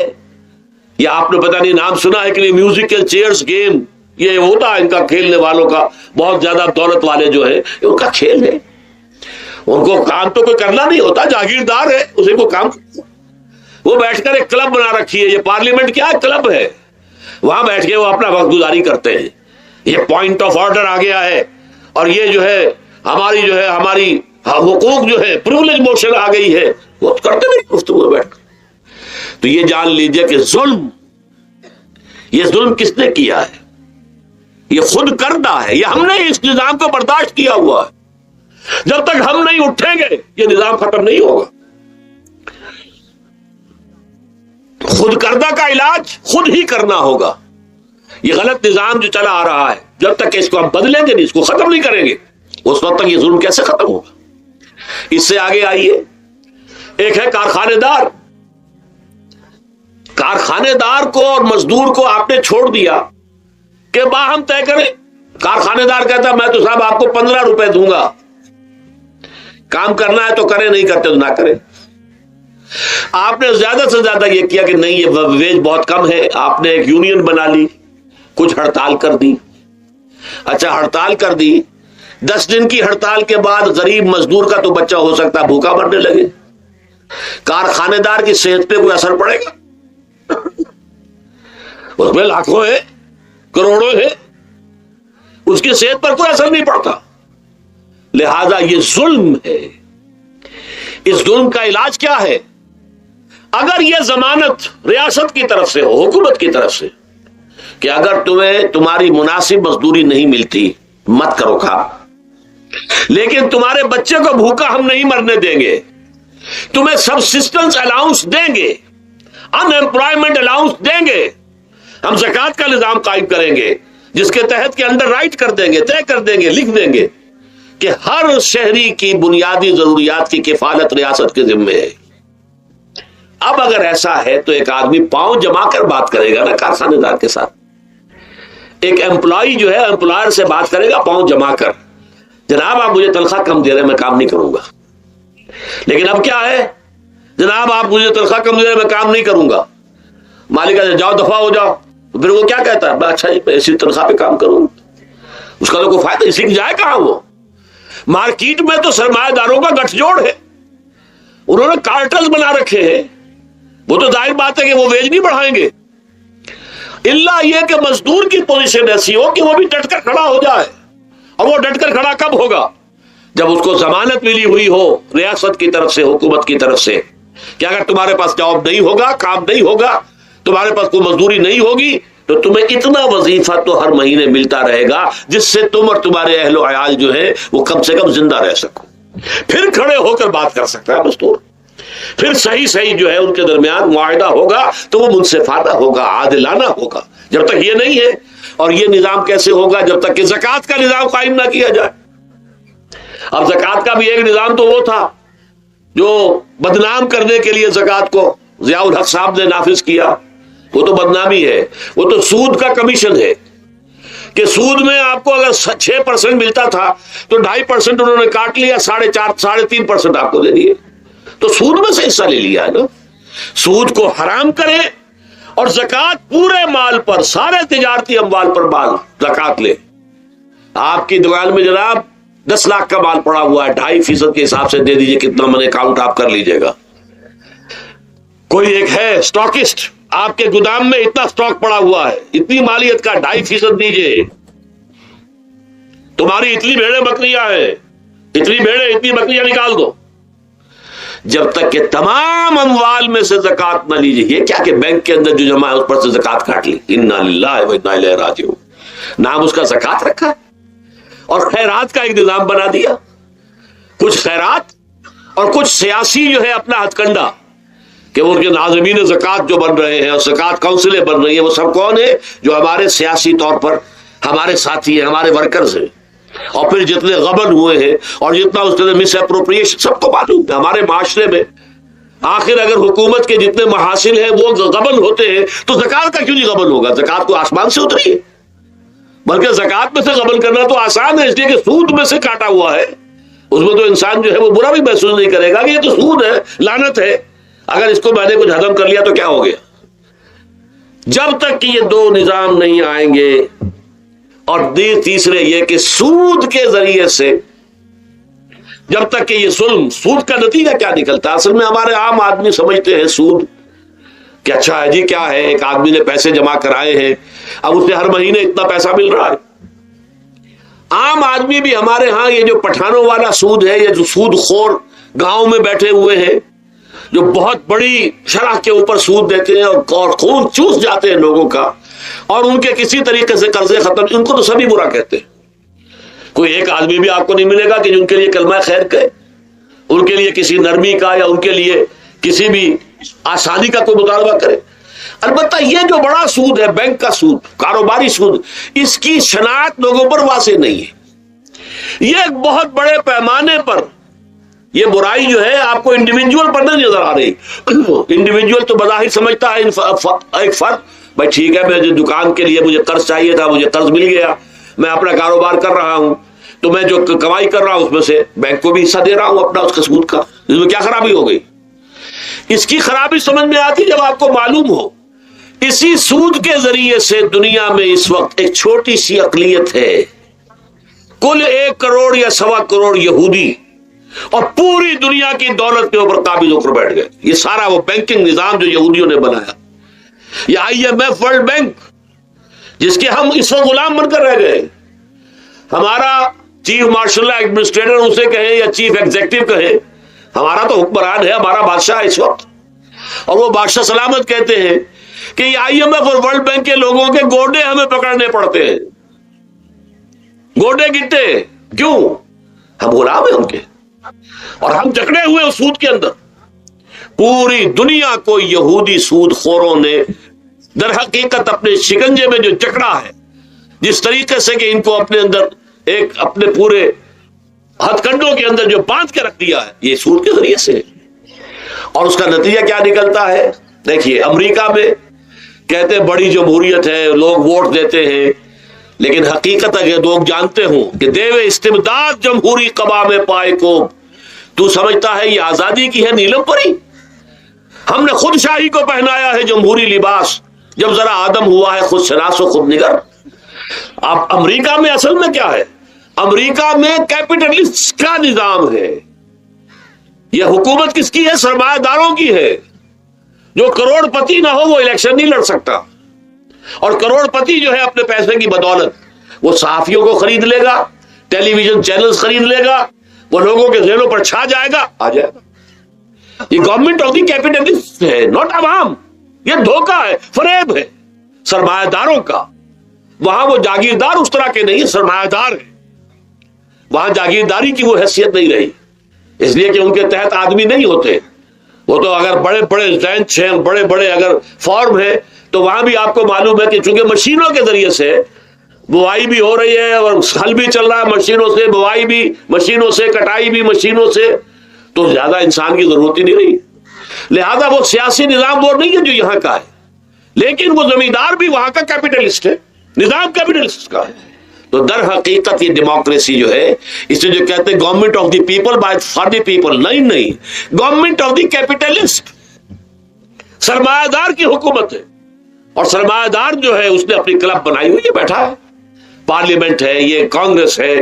یہ آپ نے پتہ نہیں نام سنا ہے کہ نہیں، میوزیکل چیئرز گیم، یہ ہوتا ہے ان کا کھیلنے والوں کا، بہت زیادہ دولت والے جو ہے ان کا کھیل ہے، ان کو کام تو کوئی کرنا نہیں ہوتا، جاگیردار ہے اسے کو کام، وہ بیٹھ کر ایک کلب بنا رکھی ہے، یہ پارلیمنٹ کیا ہے، کلب ہے، وہاں بیٹھ کے وہ اپنا وقت گزاری کرتے ہیں۔ یہ پوائنٹ آف آرڈر آ گیا ہے، اور یہ جو ہے ہماری حقوق جو ہے پریولیج موشن آ گئی ہے، وہ کرتے نہیں گفتگو بیٹھ کر۔ تو یہ جان لیجئے کہ ظلم یہ ظلم کس نے کیا ہے؟ یہ خود کردہ ہے، یہ ہم نے اس نظام کو برداشت کیا ہوا ہے. جب تک ہم نہیں اٹھیں گے یہ نظام ختم نہیں ہوگا. خود کردہ کا علاج خود ہی کرنا ہوگا. یہ غلط نظام جو چلا آ رہا ہے، جب تک اس کو ہم بدلیں گے نہیں، اس کو ختم نہیں کریں گے، اس وقت تک یہ ظلم کیسے ختم ہوگا؟ اس سے آگے آئیے، ایک ہے کارخانے دار. کارخانے دار کو اور مزدور کو آپ نے چھوڑ دیا کہ باہم طے کریں. کارخانے دار کہتا میں تو صاحب آپ کو 15 روپے دوں گا، کام کرنا ہے تو کریں، نہیں کرتے تو نہ کریں. آپ نے زیادہ سے زیادہ یہ کیا کہ نہیں یہ ویج بہت کم ہے، آپ نے ایک یونین بنا لی، کچھ ہڑتال کر دی. اچھا ہڑتال کر دی، 10 دن کی ہڑتال کے بعد غریب مزدور کا تو بچہ ہو سکتا ہے بھوکا مرنے لگے. کارخانے دار کی صحت پہ کوئی اثر پڑے گا؟ اس میں لاکھوں ہے، کروڑوں ہے، اس کی صحت پر کوئی اثر نہیں پڑتا. لہذا یہ ظلم ہے. اس ظلم کا علاج کیا ہے؟ اگر یہ ضمانت ریاست کی طرف سے ہو، حکومت کی طرف سے، کہ اگر تمہیں تمہاری مناسب مزدوری نہیں ملتی مت کرو کام، لیکن تمہارے بچے کو بھوکا ہم نہیں مرنے دیں گے، تمہیں سبسسٹنس الاؤنس دیں گے، ان امپلائمنٹ الاؤنس دیں گے، ہم زکوٰۃ کا نظام قائم کریں گے جس کے تحت کے انڈر رائٹ کر دیں گے، طے کر دیں گے، لکھ دیں گے کہ ہر شہری کی بنیادی ضروریات کی کفالت ریاست کے ذمے ہے. اب اگر ایسا ہے تو ایک آدمی پاؤں جما کر بات کرے گا نا کارخانے دار کے ساتھ. ایک امپلائی جو ہے امپلائر سے بات کرے گا پاؤں جما کر، جناب آپ مجھے تنخواہ کم دے رہے ہیں میں کام نہیں کروں گا. لیکن اب کیا ہے، جناب آپ مجھے تنخواہ کم دے رہے ہیں میں کام نہیں کروں گا. مالک کہتے جاؤ دفعہ ہو جاؤ. پھر وہ کیا کہتا ہے، اچھا جی میں اسی تنخواہ پہ کام کروں، اس کا تو کوئی فائدہ، اسی کی جائے کہاں وہ. مارکیٹ میں تو سرمایہ داروں کا گٹھ جوڑ ہے، انہوں نے کارٹلز بنا رکھے ہیں. وہ تو ظاہر بات ہے کہ وہ ویج نہیں بڑھائیں گے، الا یہ کہ مزدور کی پوزیشن ایسی ہو کہ وہ بھی ڈٹ کر کھڑا ہو جائے. اور وہ ڈٹ کر کھڑا کب ہوگا؟ جب اس کو ضمانت ملی ہوئی ہو ریاست کی طرف سے، حکومت کی طرف سے، کہ اگر تمہارے پاس جاب نہیں ہوگا، کام نہیں ہوگا، تمہارے پاس کوئی مزدوری نہیں ہوگی، تو تمہیں اتنا وظیفہ تو ہر مہینے ملتا رہے گا جس سے تم اور تمہارے اہل و عیال جو ہے وہ کم سے کم زندہ رہ سکو. پھر کھڑے ہو کر بات کر سکتا ہے مزدور. پھر صحیح جو ہے ان کے درمیان معاہدہ ہوگا تو وہ منصفانہ ہوگا، عادلانہ ہوگا. جب تک یہ نہیں ہے، اور یہ نظام کیسے ہوگا جب تک کہ زکوٰۃ کا نظام قائم نہ کیا جائے. اب زکوٰۃ کا بھی ایک نظام تو وہ تھا جو بدنام کرنے کے لیے زکوٰۃ کو ضیاء الحق صاحب نے نافذ کیا. وہ تو بدنامی ہے، وہ تو سود کا کمیشن ہے کہ سود میں آپ کو اگر 6% ملتا تھا تو 2.5% انہوں نے کاٹ لیا، 4.5-3.5% آپ کو دے دیے. تو سود میں سے حصہ لے لیا ہے نا. سود کو حرام کرے اور زکوٰۃ پورے مال پر، سارے تجارتی اموال پر مال زکوٰۃ لے. آپ کی دکان میں جناب 10 لاکھ کا مال پڑا ہوا ہے، 2.5% کے حساب سے دے دیجئے، کتنا من اکاؤنٹ آپ کر لیجئے گا. کوئی ایک ہے اسٹاکسٹ، آپ کے گودام میں اتنا اسٹاک پڑا ہوا ہے، اتنی مالیت کا 2.5% دیجئے. تمہاری اتنی بھیڑیں بکریاں ہیں، اتنی بھیڑیں اتنی بکریاں نکال دو. جب تک کہ تمام اموال میں سے زکوٰۃ نہ لیجیے. یہ کیا کہ بینک کے اندر جو جمع ہے اس پر سے زکوٰۃ کاٹ لی. انا للہ و انا الیہ راجعون. نام اس کا زکوٰۃ رکھا ہے اور خیرات کا ایک نظام بنا دیا. کچھ خیرات اور کچھ سیاسی جو ہے اپنا ہتھ کنڈا، کہ وہ کے ناظمین زکوٰۃ جو بن رہے ہیں اور زکوٰۃ کونسلیں بن رہی ہیں، وہ سب کون ہیں؟ جو ہمارے سیاسی طور پر ہمارے ساتھی ہیں، ہمارے ورکرز ہیں. اور پھر جتنے غبن ہوئے ہیں اور جتنا اس کے مس اپروپریشن، سب کو معلوم ہے ہمارے معاشرے میں آخر اگر حکومت کے جتنے محاصل ہیں وہ غبن ہوتے ہیں تو زکوٰۃ کا کیوں نہیں غبن ہوگا؟ زکوٰۃ کو آسمان سے اتری ہے، بلکہ زکوٰۃ میں سے غبن کرنا تو آسان ہے، اس لیے کہ سود میں سے کاٹا ہوا ہے. اس میں تو انسان جو ہے وہ برا بھی محسوس نہیں کرے گا کہ یہ تو سود ہے، لعنت ہے، اگر اس کو میں نے کچھ ہضم کر لیا تو کیا ہو گیا. جب تک کہ یہ دو نظام نہیں آئیں گے، اور تیسرے یہ کہ سود کے ذریعے سے جب تک کہ یہ ظلم، سود کا نتیجہ کیا نکلتا ہے؟ اصل میں ہمارے عام آدمی سمجھتے ہیں سود کہ اچھا ہے جی، کیا ہے، ایک آدمی نے پیسے جمع کرائے ہیں، اب اسے ہر مہینے اتنا پیسہ مل رہا ہے. عام آدمی بھی ہمارے ہاں یہ جو پٹھانوں والا سود ہے، یہ جو سود خور گاؤں میں بیٹھے ہوئے ہیں جو بہت بڑی شرح کے اوپر سود دیتے ہیں اور خون چوس جاتے ہیں لوگوں کا، اور ان کے کسی طریقے سے قرضے ختم، ان کو تو سبھی برا کہتے ہیں. کوئی ایک آدمی بھی آپ کو نہیں ملے گا کہ ان کے لیے کلمہ خیر کہے، ان کے لیے کسی نرمی کا یا ان کے لیے کسی بھی آسانی کا کوئی مطالبہ کرے. البتہ یہ جو بڑا سود ہے، بینک کا سود، کاروباری سود، اس کی شناخت لوگوں پر واضح نہیں ہے. یہ ایک بہت بڑے پیمانے پر یہ برائی جو ہے آپ کو انڈیویجول پر نہیں نظر آ رہی. انڈیویجول تو بظاہر سمجھتا ہے ایک فرد، بھائی ٹھیک ہے میں دکان کے لیے مجھے قرض چاہیے تھا، مجھے قرض مل گیا، میں اپنا کاروبار کر رہا ہوں، تو میں جو کمائی کر رہا ہوں اس میں سے بینک کو بھی حصہ دے رہا ہوں اپنا، اس کا سود کا. اس میں کیا خرابی ہو گئی؟ اس کی خرابی سمجھ میں آتی جب آپ کو معلوم ہو اسی سود کے ذریعے سے دنیا میں اس وقت ایک چھوٹی سی اقلیت ہے، کل 1 کروڑ یا 1.25 کروڑ یہودی، اور پوری دنیا کی دولت کے اوپر قابض ہو کر بیٹھ گئے. یہ سارا وہ بینکنگ نظام جو یہودیوں نے بنایا، یہ IMF ورلڈ بینک جس کے ہم اس وقت غلام بن کر رہ گئے. ہمارا چیف مارشل ایڈمنسٹریٹر اسے کہے یا چیف ایگزیکٹو کہے، ہمارا تو حکمران ہے، ہمارا بادشاہ ہے اس وقت. اور وہ بادشاہ سلامت کہتے ہیں کہ یہ IMF اور ورلڈ بینک کے لوگوں کے گوڈے ہمیں پکڑنے پڑتے ہیں، گوڈے گٹے. کیوں؟ ہم غلام ہیں ان کے، اور ہم جکڑے ہوئے اس سود کے اندر. پوری دنیا کو یہودی سود خوروں نے در حقیقت اپنے شکنجے میں جو جکڑا ہے، جس طریقے سے کہ ان کو اپنے اندر ایک اپنے پورے ہتھ کنڈوں کے اندر جو باندھ کے رکھ دیا ہے، یہ سود کے ذریعے سے. اور اس کا نتیجہ کیا نکلتا ہے؟ دیکھیے امریکہ میں کہتے ہیں بڑی جمہوریت ہے، لوگ ووٹ دیتے ہیں، لیکن حقیقت اگر لوگ جانتے ہوں کہ دیوے استبداد جمہوری قبا میں پائے کو، تو سمجھتا ہے یہ آزادی کی ہے نیلم پری. ہم نے خود شاہی کو پہنایا ہے جمہوری لباس، جب ذرا آدم ہوا ہے خود شناس و خود نگر. اب امریکہ میں اصل میں کیا ہے؟ امریکہ میں کیپٹلسٹ کا نظام ہے. یہ حکومت کس کی ہے؟ سرمایہ داروں کی ہے. جو کروڑ پتی نہ ہو وہ الیکشن نہیں لڑ سکتا، اور کروڑ پتی جو ہے اپنے پیسے کی بدولت وہ صحافیوں کو خرید لے گا، ٹیلی ویژن چینلز خرید لے گا، وہ لوگوں کے ذہنوں پر چھا جائے گا، آ جائے گا. یہ گورنمنٹ آف دی کیپٹلسٹ ہے، ناٹ عوام. یہ دھوکہ ہے، فریب ہے سرمایہ داروں کا. وہاں وہ جاگیردار اس طرح کے نہیں، سرمایہ دار ہے. وہاں جاگیرداری کی وہ حیثیت نہیں رہی، اس لیے کہ ان کے تحت آدمی نہیں ہوتے. وہ تو اگر بڑے بڑے رینچ ہیں، بڑے بڑے اگر فارم ہیں، تو وہاں بھی آپ کو معلوم ہے کہ چونکہ مشینوں کے ذریعے سے بوائی بھی ہو رہی ہے اور ہل بھی چل رہا ہے مشینوں سے، بوائی بھی مشینوں سے، کٹائی بھی مشینوں سے، تو زیادہ انسان کی ضرورت ہی نہیں رہی. لہذا وہ سیاسی نظام وہ نہیں ہے جو یہاں کا ہے، لیکن وہ زمیندار بھی وہاں کا کیپٹلسٹ ہے، نظام کیپٹلسٹ کا ہے. تو در حقیقت یہ ڈیموکریسی جو ہے، اسے جو کہتے ہیں government of the people by for the people, نہیں، گورنمنٹ آف دی کیپٹلسٹ، سرمایہ دار کی حکومت ہے. اور سرمایہ دار جو ہے اس نے اپنی کلب بنائی ہوئی ہے، بیٹھا ہے، پارلیمنٹ ہے، یہ کانگریس ہے،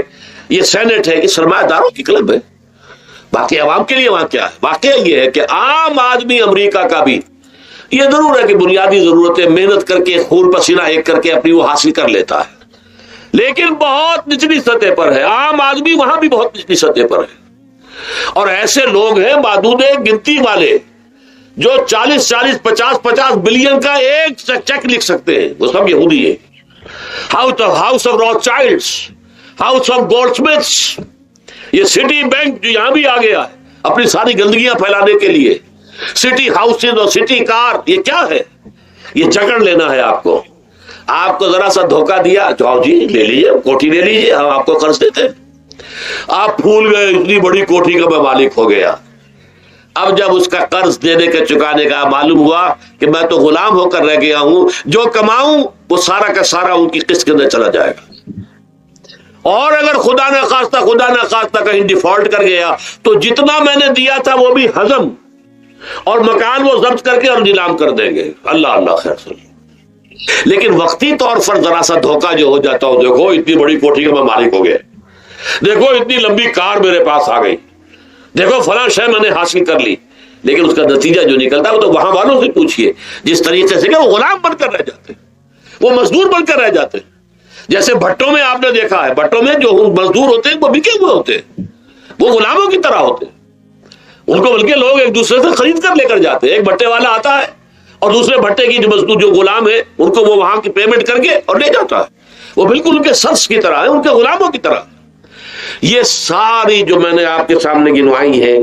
یہ سینٹ ہے، یہ سرمایہ داروں کی کلب ہے. باقی عوام کے لیے وہاں کیا ہے؟ واقعہ یہ ہے کہ عام آدمی امریکہ کا بھی یہ ضرور ہے کہ بنیادی ضرورتیں محنت کر کے خون پسینہ ایک کر کے اپنی وہ حاصل کر لیتا ہے، لیکن بہت نچلی سطح پر ہے. عام آدمی وہاں بھی بہت نچلی سطح پر ہے. اور ایسے لوگ ہیں معدود گنتی والے جو 40 50 بلین کا ایک چیک لکھ سکتے ہیں، وہ سب یہودی ہے. House of Rothschilds, house of Goldsmiths, یہ سٹی بینک جو یہاں بھی آ گیا ہے اپنی ساری گندگیاں پھیلانے کے لیے، سٹی ہاؤسز اور سٹی کار، یہ کیا ہے؟ یہ جکڑ لینا ہے آپ کو. آپ کو ذرا سا دھوکہ دیا، جاؤ جی لے لیجیے کوٹھی لے لیجیے، ہم آپ کو قرض دیتے. آپ بھول گئے اتنی بڑی کوٹھی کا میں مالک ہو گیا. اب جب اس کا قرض دینے کا چکانے کا معلوم ہوا کہ میں تو غلام ہو کر رہ گیا ہوں، جو کماؤں وہ سارا کا سارا ان کی قسط کے اندر چلا جائے گا. اور اگر خدا نہ خواستہ کہیں ڈیفالٹ کر گیا تو جتنا میں نے دیا تھا وہ بھی ہضم، اور مکان وہ ضبط کر کے اور نیلام کر دیں گے. اللہ خیر سن. لیکن وقتی طور پر ذرا سا دھوکہ جو ہو جاتا ہو، دیکھو اتنی بڑی کوٹھی کا میں مالک ہو گیا، دیکھو اتنی لمبی کار میرے پاس آ گئی، دیکھو فلاں شے میں نے حاصل کر لی، لیکن اس کا نتیجہ جو نکلتا ہے وہ تو وہاں والوں سے پوچھئے جس طریقے سے کہ وہ غلام بن کر رہ جاتے، وہ مزدور بن کر رہ جاتے. جیسے بھٹوں میں آپ نے دیکھا ہے، بھٹوں میں جو مزدور ہوتے ہیں وہ بکے ہوئے ہوتے ہیں، وہ غلاموں کی طرح ہوتے ہیں. ان کو بلکہ لوگ ایک دوسرے سے خرید کر لے کر جاتے ہیں. ایک بھٹے والا آتا ہے اور دوسرے بھٹے کی جو مزدور جو غلام ہے ان کو وہ وہاں کی پیمنٹ کر کے اور لے جاتا ہے. وہ بالکل ان کے سرس کی طرح ہے, ان کے غلاموں کی طرح. یہ ساری جو میں نے آپ کے سامنے گنوائی ہے,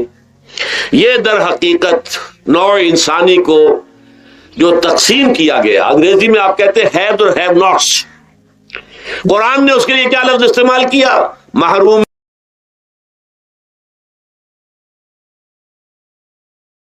یہ در حقیقت نوع انسانی کو جو تقسیم کیا گیا, انگریزی میں آپ کہتے ہیں ہیو اور ہیو ناٹس. قرآن نے اس کے لیے کیا لفظ استعمال کیا؟ محروم